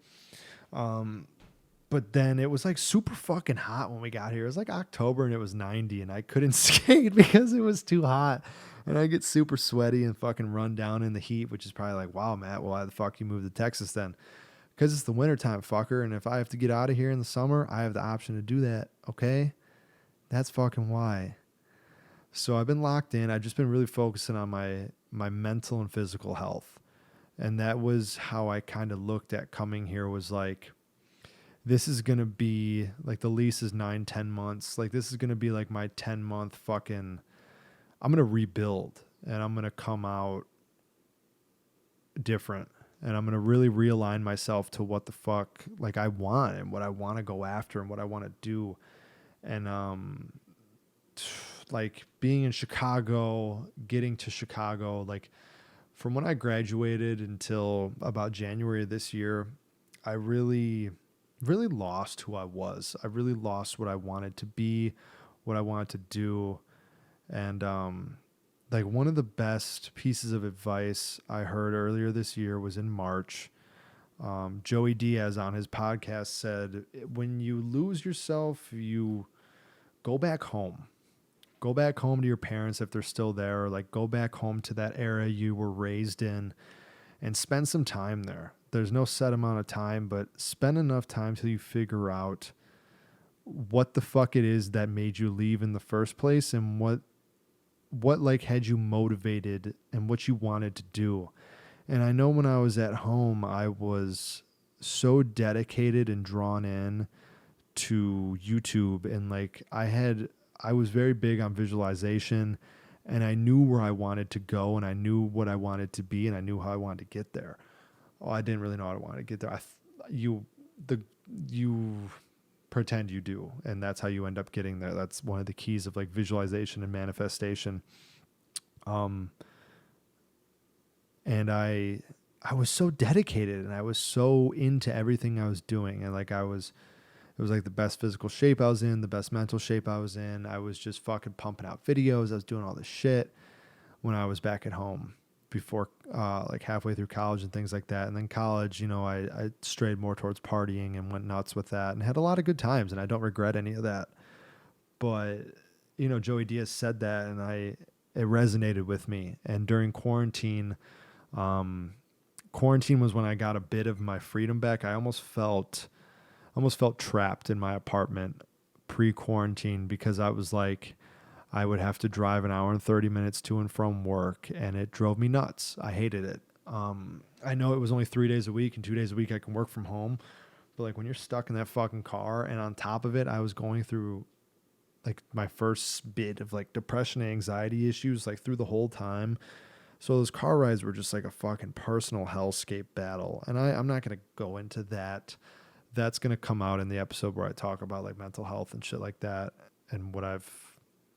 But then it was like super fucking hot when we got here. It was like October and it was 90 and I couldn't skate because it was too hot. And I get super sweaty and fucking run down in the heat, which is probably like, wow, Matt, well, why the fuck you moved to Texas then? Because it's the wintertime, fucker. And if I have to get out of here in the summer, I have the option to do that. Okay? That's fucking why. So I've been locked in. I've just been really focusing on my mental and physical health. And that was how I kind of looked at coming here, was like, this is going to be like, the lease is 9-10 months. Like this is going to be like my 10-month fucking, I'm going to rebuild and I'm going to come out different. And I'm going to really realign myself to what the fuck like I want and what I want to go after and what I want to do. And, like being in Chicago, getting to Chicago, like from when I graduated until about January of this year, I really lost who I was. I really lost what I wanted to be, what I wanted to do. And like one of the best pieces of advice I heard earlier this year was in March. Joey Diaz on his podcast said, when you lose yourself, you go back home. Go back home to your parents if they're still there, or like go back home to that era you were raised in and spend some time there. There's no set amount of time, but spend enough time till you figure out what the fuck it is that made you leave in the first place and what like had you motivated and what you wanted to do. And I know when I was at home, I was so dedicated and drawn in to YouTube, and like I was very big on visualization, and I knew where I wanted to go, and I knew what I wanted to be, and I knew how I wanted to get there. Oh, I didn't really know how I wanted to get there. You pretend you do, and that's how you end up getting there. That's one of the keys of like visualization and manifestation. And I was so dedicated, and I was so into everything I was doing, and like it was like the best physical shape I was in, the best mental shape I was in. I was just fucking pumping out videos. I was doing all this shit when I was back at home before, like halfway through college and things like that. And then college, I strayed more towards partying and went nuts with that and had a lot of good times. And I don't regret any of that. But, Joey Diaz said that, and it resonated with me. And during quarantine was when I got a bit of my freedom back. I almost felt trapped in my apartment pre-quarantine, because I was like, I would have to drive an hour and 30 minutes to and from work, and it drove me nuts. I hated it. I know it was only 3 days a week, and 2 days a week I can work from home, but like when you're stuck in that fucking car, and on top of it, I was going through like my first bit of like depression and anxiety issues, like through the whole time. So those car rides were just like a fucking personal hellscape battle. And I'm not going to go into that. That's going to come out in the episode where I talk about like mental health and shit like that, and what I've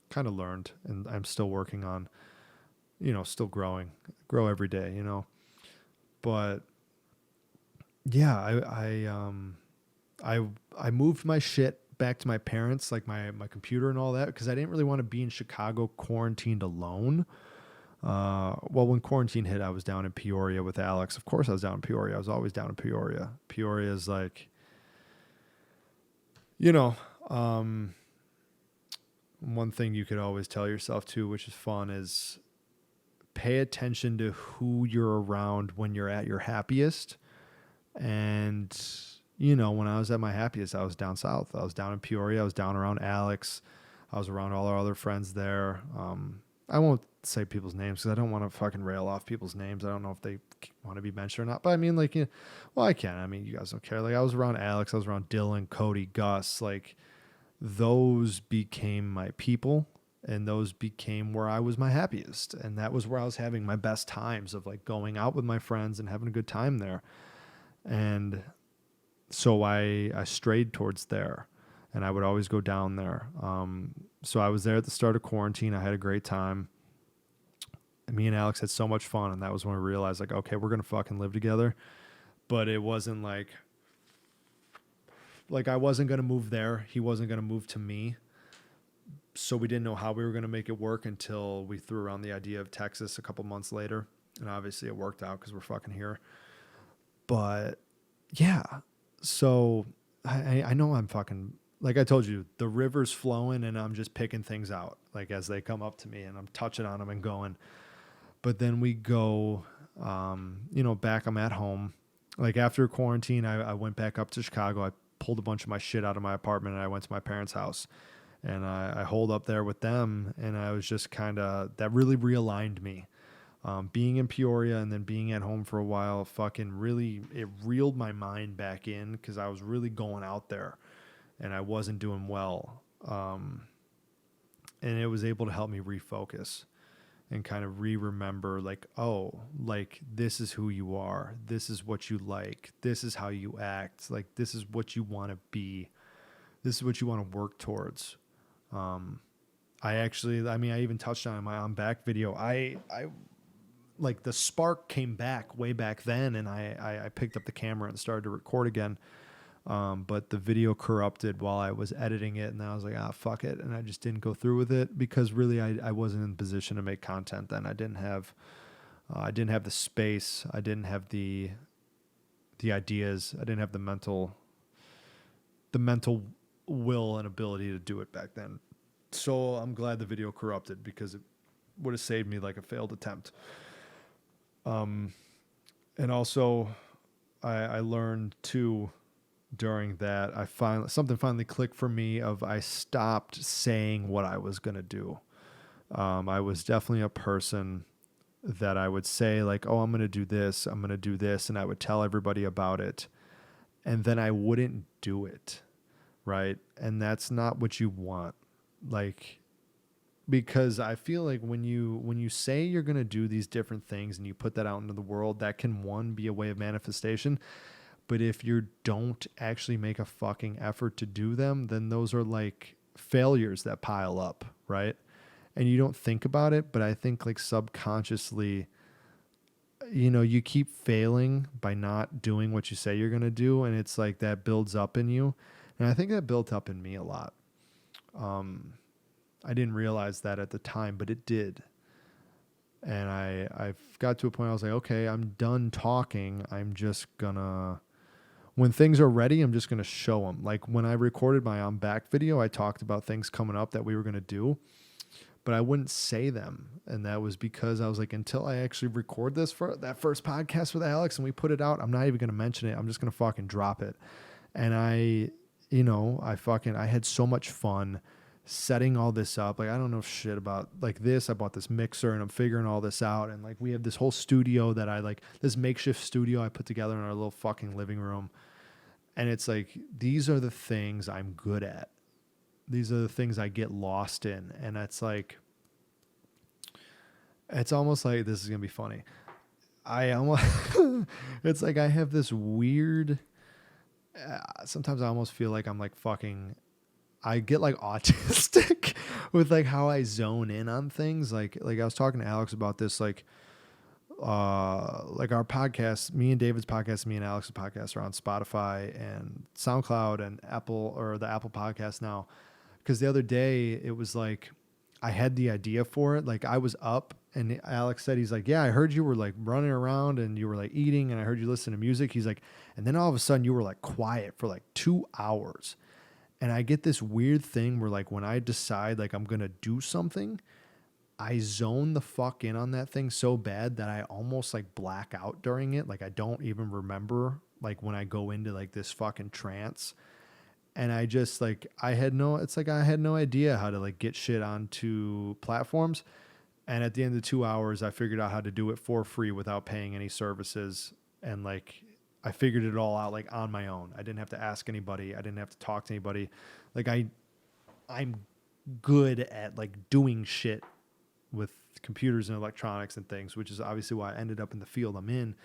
kind of learned, and I'm still working on, still grow every day, but yeah, I moved my shit back to my parents, like my computer and all that, because I didn't really want to be in Chicago quarantined alone. Well, when quarantine hit, I was down in Peoria with Alex. Of course I was down in Peoria. I was always down in Peoria. Peoria is like, one thing you could always tell yourself too, which is fun, is pay attention to who you're around when you're at your happiest. And, when I was at my happiest, I was down south. I was down in Peoria. I was down around Alex. I was around all our other friends there. I won't say people's names because I don't want to fucking rail off people's names. I don't know if they want to be mentioned or not. But I mean, like, well, I can. I mean, you guys don't care. Like, I was around Alex. I was around Dylan, Cody, Gus. Like, those became my people, and those became where I was my happiest. And that was where I was having my best times of like going out with my friends and having a good time there. And so I strayed towards there, and I would always go down there. So I was there at the start of quarantine. I had a great time. And me and Alex had so much fun, and that was when we realized, like, okay, we're going to fucking live together. But it wasn't like I wasn't going to move there. He wasn't going to move to me. So we didn't know how we were going to make it work until we threw around the idea of Texas a couple months later. And obviously it worked out because we're fucking here. But yeah, so I know I'm fucking, like I told you, the river's flowing and I'm just picking things out, like as they come up to me and I'm touching on them and going. But then we go, back, I'm at home. Like after quarantine, I went back up to Chicago. I pulled a bunch of my shit out of my apartment and I went to my parents' house. And I holed up there with them, and I was just kind of, that really realigned me. Being in Peoria and then being at home for a while, fucking really, it reeled my mind back in because I was really going out there and I wasn't doing well. And it was able to help me refocus and kind of remember like, oh, like this is who you are. This is what you like. This is how you act. Like this is what you want to be. This is what you want to work towards. I even touched on it in my On Back video. I like the spark came back way back then, and I picked up the camera and started to record again. But the video corrupted while I was editing it, and I was like, fuck it. And I just didn't go through with it because really I wasn't in position to make content then. I didn't have the space. I didn't have the ideas. I didn't have the mental will and ability to do it back then. So I'm glad the video corrupted because it would have saved me like a failed attempt. And also I learned too during that something finally clicked for me of I stopped saying what I was going to do. I was definitely a person that I would say like, oh, I'm going to do this. I'm going to do this. And I would tell everybody about it. And then I wouldn't do it. Right. And that's not what you want. Like, because I feel like when you say you're going to do these different things and you put that out into the world, that can be a way of manifestation. But if you don't actually make a fucking effort to do them, then those are like failures that pile up. Right. And you don't think about it, but I think like subconsciously, you keep failing by not doing what you say you're going to do. And it's like that builds up in you. And I think that built up in me a lot. I didn't realize that at the time, but it did. And I've got to a point where I was like, okay, I'm done talking. I'm just gonna, when things are ready, I'm just gonna show them. Like when I recorded my On Back video, I talked about things coming up that we were gonna do, but I wouldn't say them. And that was because I was like, until I actually record this for that first podcast with Alex and we put it out, I'm not even gonna mention it. I'm just gonna fucking drop it. And I had so much fun setting all this up. Like, I don't know shit about like this. I bought this mixer and I'm figuring all this out. And like, we have this whole studio that this makeshift studio I put together in our little fucking living room. And it's like, these are the things I'm good at. These are the things I get lost in. And it's like, it's almost like, this is going to be funny. It's like, I have this weird, sometimes I almost feel like I'm like fucking, I get like autistic with like how I zone in on things. Like I was talking to Alex about this, like our podcast, me and David's podcast, me and Alex's podcast are on Spotify and SoundCloud and Apple, or the Apple podcast now. Cause the other day it was like, I had the idea for it. Like I was up and Alex said, he's like, yeah, I heard you were like running around and you were like eating and I heard you listen to music. He's like, and then all of a sudden you were like quiet for like 2 hours. And I get this weird thing where like when I decide like I'm going to do something, I zone the fuck in on that thing so bad that I almost like black out during it. Like I don't even remember like when I go into like this fucking trance. And I just like, I had no idea how to like get shit onto platforms. And at the end of the 2 hours, I figured out how to do it for free without paying any services. And like, I figured it all out like on my own. I didn't have to ask anybody. I didn't have to talk to anybody. Like I'm good at like doing shit with computers and electronics and things, which is obviously why I ended up in the field I'm in.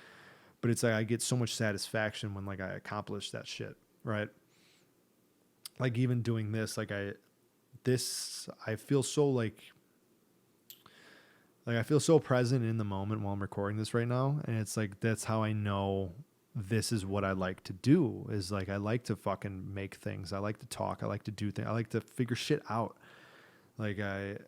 But it's like, I get so much satisfaction when like I accomplish that shit. Right. Like even doing this, like I feel so like I feel so present in the moment while I'm recording this right now. And it's like, that's how I know this is what I like to do, is like, I like to fucking make things. I like to talk. I like to do things. I like to figure shit out. Like I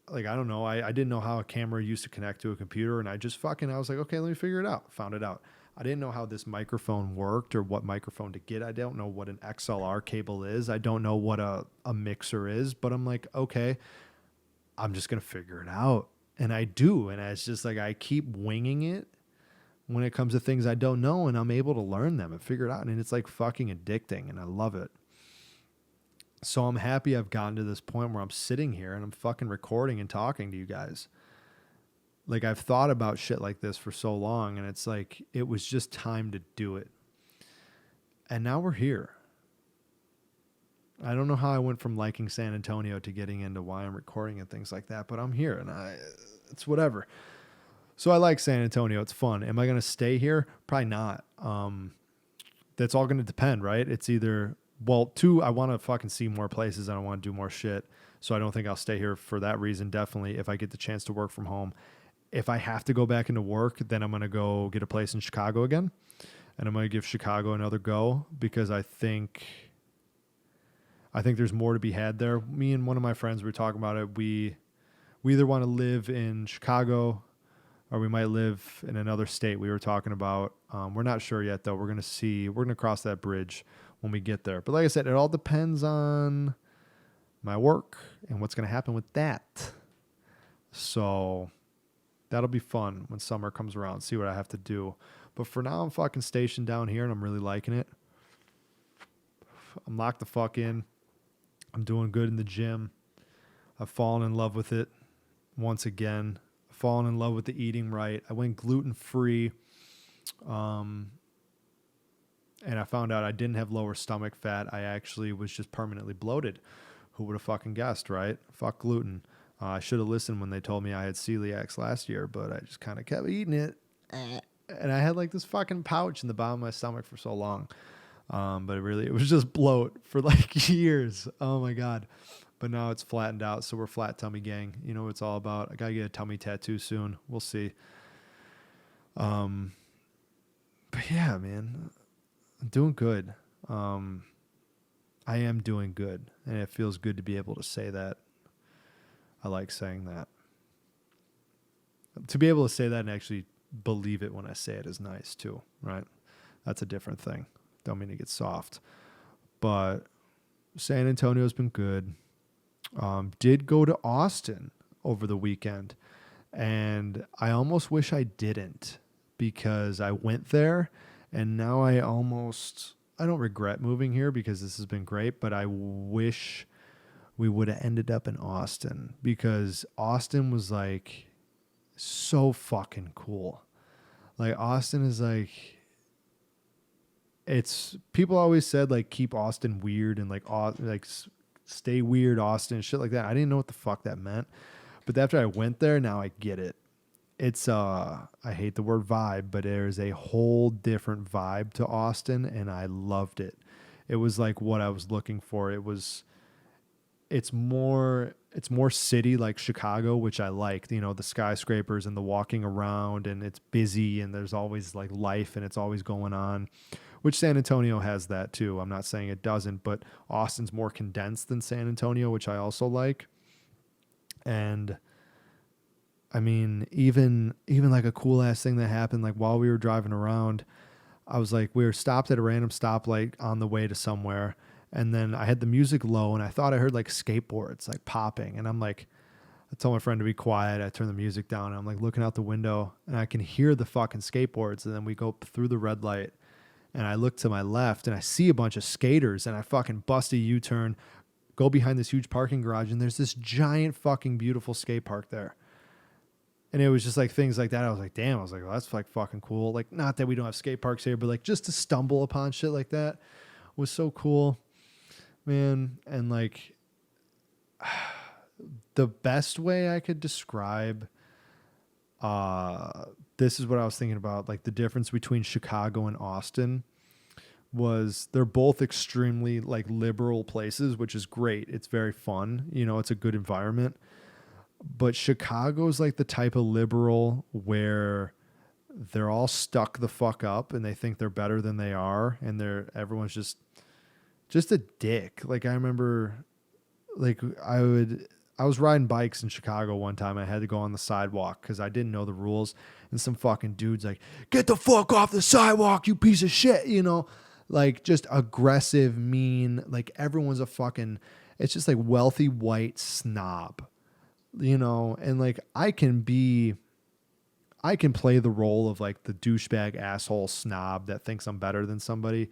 don't know. I didn't know how a camera used to connect to a computer, and I was like, okay, let me figure it out. Found it out. I didn't know how this microphone worked or what microphone to get. I don't know what an XLR cable is. I don't know what a mixer is, but I'm like, okay, I'm just going to figure it out. And I do. And it's just like, I keep winging it when it comes to things I don't know, and I'm able to learn them and figure it out. And it's like fucking addicting, and I love it. So I'm happy I've gotten to this point where I'm sitting here and I'm fucking recording and talking to you guys. Like, I've thought about shit like this for so long, and it's like, it was just time to do it. And now we're here. I don't know how I went from liking San Antonio to getting into why I'm recording and things like that, but I'm here, and it's whatever. So I like San Antonio. It's fun. Am I going to stay here? Probably not. That's all going to depend, right? It's either, well, two, I want to fucking see more places and I want to do more shit. So I don't think I'll stay here for that reason. Definitely, if I get the chance to work from home. If I have to go back into work, then I'm going to go get a place in Chicago again. And I'm going to give Chicago another go, because I think there's more to be had there. Me and one of my friends were talking about it. We either want to live in Chicago or we might live in another state we were talking about. We're not sure yet, though. We're going to see. We're going to cross that bridge when we get there. But like I said, it all depends on my work and what's going to happen with that. So that'll be fun when summer comes around, see what I have to do. But for now, I'm fucking stationed down here, and I'm really liking it. I'm locked the fuck in. I'm doing good in the gym. I've fallen in love with it once again. I've fallen in love with the eating right. I went gluten-free. And I found out I didn't have lower stomach fat. I actually was just permanently bloated. Who would have fucking guessed, right? Fuck gluten. I should have listened when they told me I had celiacs last year, but I just kind of kept eating it. And I had like this fucking pouch in the bottom of my stomach for so long. But it was just bloat for like years. Oh my God. But now it's flattened out. So we're flat tummy gang. You know what it's all about. I got to get a tummy tattoo soon. We'll see. But yeah, man, I'm doing good. I am doing good, and it feels good to be able to say that. I like saying that. To be able to say that and actually believe it when I say it is nice too, right? That's a different thing. Don't mean to get soft. But San Antonio's been good. Did go to Austin over the weekend, and I almost wish I didn't, because I went there and now I don't regret moving here because this has been great, but I wish we would have ended up in Austin, because Austin was like so fucking cool. Like Austin is like, it's, people always said like keep Austin weird and like stay weird Austin and shit like that. I didn't know what the fuck that meant, but after I went there, now I get it. It's I hate the word vibe, but there's a whole different vibe to Austin, and I loved it. It was like what I was looking for. It's more city like Chicago, which I like, you know, the skyscrapers and the walking around, and it's busy and there's always like life and it's always going on, which San Antonio has that too. I'm not saying it doesn't, but Austin's more condensed than San Antonio, which I also like. And I mean, even like a cool ass thing that happened, like while we were driving around, I was like, we were stopped at a random stoplight on the way to somewhere. And then I had the music low and I thought I heard like skateboards like popping. And I'm like, I told my friend to be quiet. I turned the music down and I'm like looking out the window and I can hear the fucking skateboards. And then we go through the red light and I look to my left and I see a bunch of skaters, and I fucking bust a U-turn, go behind this huge parking garage, and there's this giant fucking beautiful skate park there. And it was just like things like that. I was like, damn, I was like, well, that's like fucking cool. Like, not that we don't have skate parks here, but like just to stumble upon shit like that was so cool, man. And like the best way I could describe this is what I was thinking about, like the difference between Chicago and Austin was they're both extremely like liberal places, which is great. It's very fun. You know, it's a good environment. But Chicago's like the type of liberal where they're all stuck the fuck up and they think they're better than they are, and everyone's just a dick. Like I remember like I was riding bikes in Chicago one time. I had to go on the sidewalk because I didn't know the rules. And some fucking dude's like, get the fuck off the sidewalk, you piece of shit. You know, like just aggressive, mean, like everyone's a fucking, it's just like wealthy white snob, you know? And like I can play the role of like the douchebag asshole snob that thinks I'm better than somebody.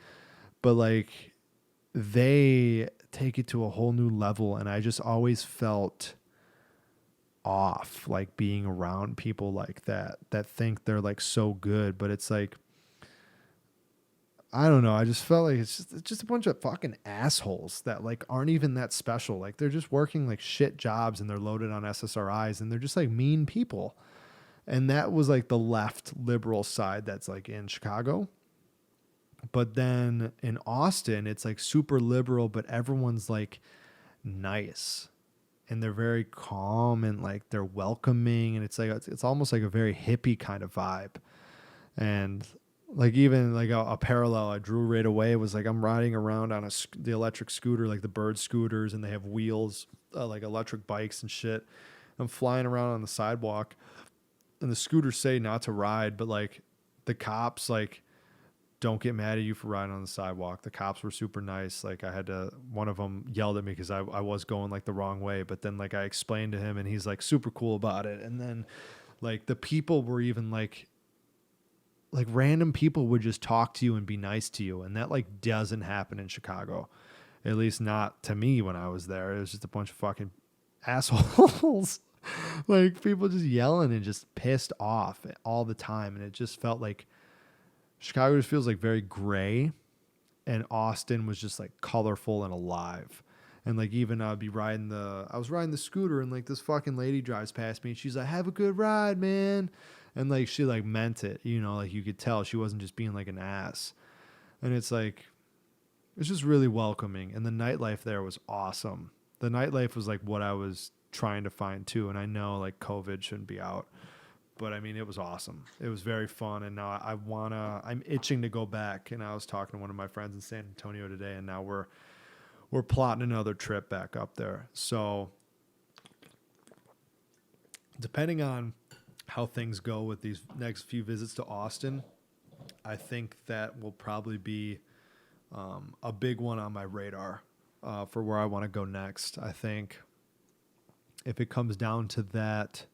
But like they take it to a whole new level, and I just always felt off like being around people like that think they're like so good, but it's like I don't know, I just felt like it's just a bunch of fucking assholes that like aren't even that special. Like they're just working like shit jobs and they're loaded on SSRIs and they're just like mean people. And that was like the left liberal side that's like in Chicago. But then in Austin, it's like super liberal, but everyone's like nice and they're very calm and like they're welcoming. And it's like, it's almost like a very hippie kind of vibe. And like even like a parallel I drew right away was like I'm riding around on the electric scooter, like the Bird scooters, and they have wheels, like electric bikes and shit. I'm flying around on the sidewalk and the scooters say not to ride, but like the cops like don't get mad at you for riding on the sidewalk. The cops were super nice. Like one of them yelled at me because I was going like the wrong way, but then like I explained to him and he's like super cool about it. And then like the people were even like random people would just talk to you and be nice to you. And that like doesn't happen in Chicago, at least not to me when I was there. It was just a bunch of fucking assholes. Like people just yelling and just pissed off all the time. And it just felt like Chicago just feels like very gray, and Austin was just like colorful and alive. And like even I was riding the scooter and like this fucking lady drives past me and she's like, have a good ride, man. And like she like meant it, you know, like you could tell she wasn't just being like an ass. And it's like, it's just really welcoming. And the nightlife there was awesome. The nightlife was like what I was trying to find too. And I know like COVID shouldn't be out, but I mean, it was awesome. It was very fun. And now I'm itching to go back. And I was talking to one of my friends in San Antonio today, and now we're plotting another trip back up there. So depending on how things go with these next few visits to Austin, I think that will probably be a big one on my radar for where I want to go next. I think if it comes down to that,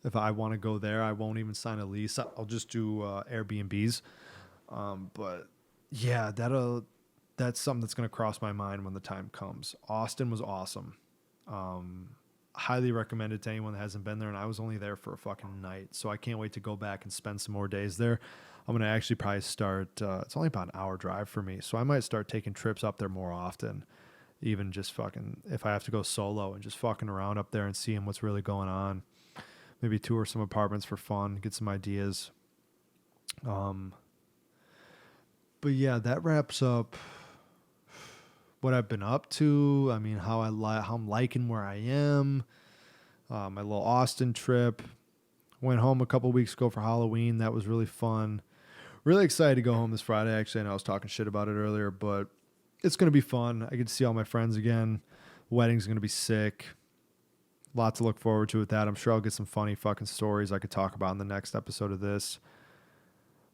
if I want to go there, I won't even sign a lease. I'll just do Airbnbs. But yeah, that's something that's going to cross my mind when the time comes. Austin was awesome. Highly recommended to anyone that hasn't been there. And I was only there for a fucking night, so I can't wait to go back and spend some more days there. I'm going to actually probably start, it's only about an hour drive for me, so I might start taking trips up there more often. Even just fucking, if I have to go solo and just fucking around up there and seeing what's really going on. Maybe tour some apartments for fun, get some ideas. But yeah, that wraps up what I've been up to. I mean, how I'm liking where I am. My little Austin trip. Went home a couple weeks ago for Halloween. That was really fun. Really excited to go home this Friday. Actually, I know I was talking shit about it earlier, but it's going to be fun. I get to see all my friends again. Wedding's going to be sick. Lot to look forward to with that. I'm sure I'll get some funny fucking stories I could talk about in the next episode of this.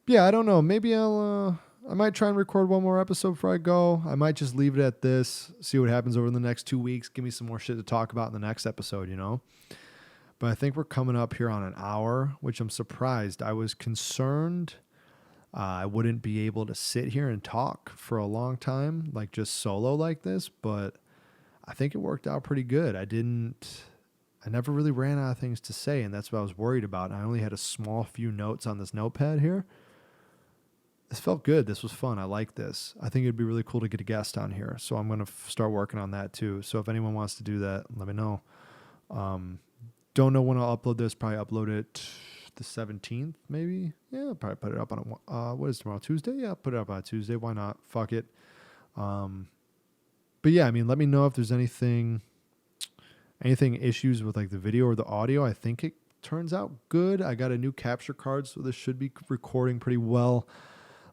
Yeah, I don't know. Maybe I might try and record one more episode before I go. I might just leave it at this, see what happens over the next 2 weeks. Give me some more shit to talk about in the next episode, you know? But I think we're coming up here on an hour, which I'm surprised. I was concerned I wouldn't be able to sit here and talk for a long time, like just solo like this, but I think it worked out pretty good. I never really ran out of things to say, and that's what I was worried about. I only had a small few notes on this notepad here. This felt good. This was fun. I like this. I think it'd be really cool to get a guest on here. So I'm going to start working on that too. So if anyone wants to do that, let me know. Don't know when I'll upload this. Probably upload it the 17th, maybe. Yeah, I'll probably put it up on what is tomorrow? Tuesday? Yeah, put it up on Tuesday. Why not? Fuck it. But yeah, I mean, let me know if there's anything issues with like the video or the audio. I think it turns out good. I got a new capture card, so this should be recording pretty well.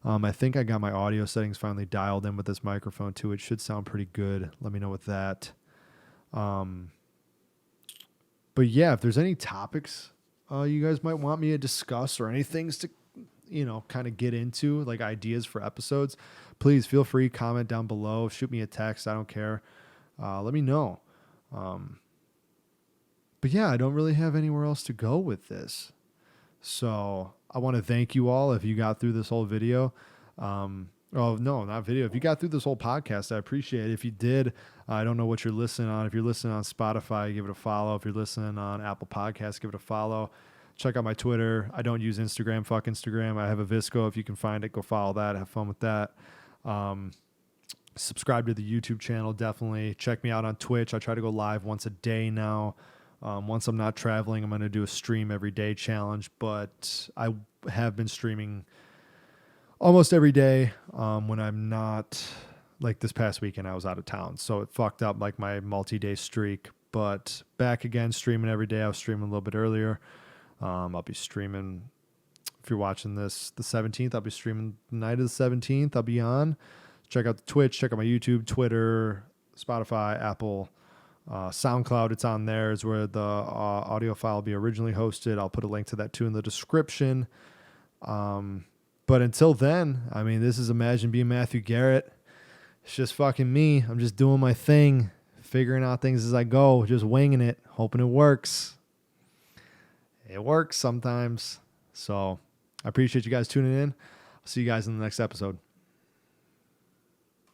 I think I got my audio settings finally dialed in with this microphone too. It should sound pretty good. Let me know with that. But yeah, if there's any topics you guys might want me to discuss or any things to, kind of get into, like ideas for episodes, please feel free, comment down below, shoot me a text. I don't care. Let me know. But yeah, I don't really have anywhere else to go with this. So I want to thank you all if you got through this whole video. Oh, no, not video. If you got through this whole podcast, I appreciate it. If you did, I don't know what you're listening on. If you're listening on Spotify, give it a follow. If you're listening on Apple Podcasts, give it a follow. Check out my Twitter. I don't use Instagram. Fuck Instagram. I have a Visco. If you can find it, go follow that. Have fun with that. Subscribe to the YouTube channel. Definitely check me out on Twitch. I try to go live once a day now. Once I'm not traveling, I'm going to do a stream every day challenge, but I have been streaming almost every day when I'm not, like this past weekend I was out of town, so it fucked up like my multi-day streak, but back again streaming every day. I was streaming a little bit earlier. I'll be streaming, if you're watching this the 17th, I'll be streaming the night of the 17th. I'll be on. Check out the Twitch, check out my YouTube, Twitter, Spotify, Apple, SoundCloud. It's on there is where the audio file will be originally hosted. I'll put a link to that too in the description. But until then, I mean, this is Imagine Being Matthew Gerat. It's just fucking me. I'm just doing my thing, figuring out things as I go, just winging it, hoping it works. It works sometimes. So I appreciate you guys tuning in. I'll see you guys in the next episode.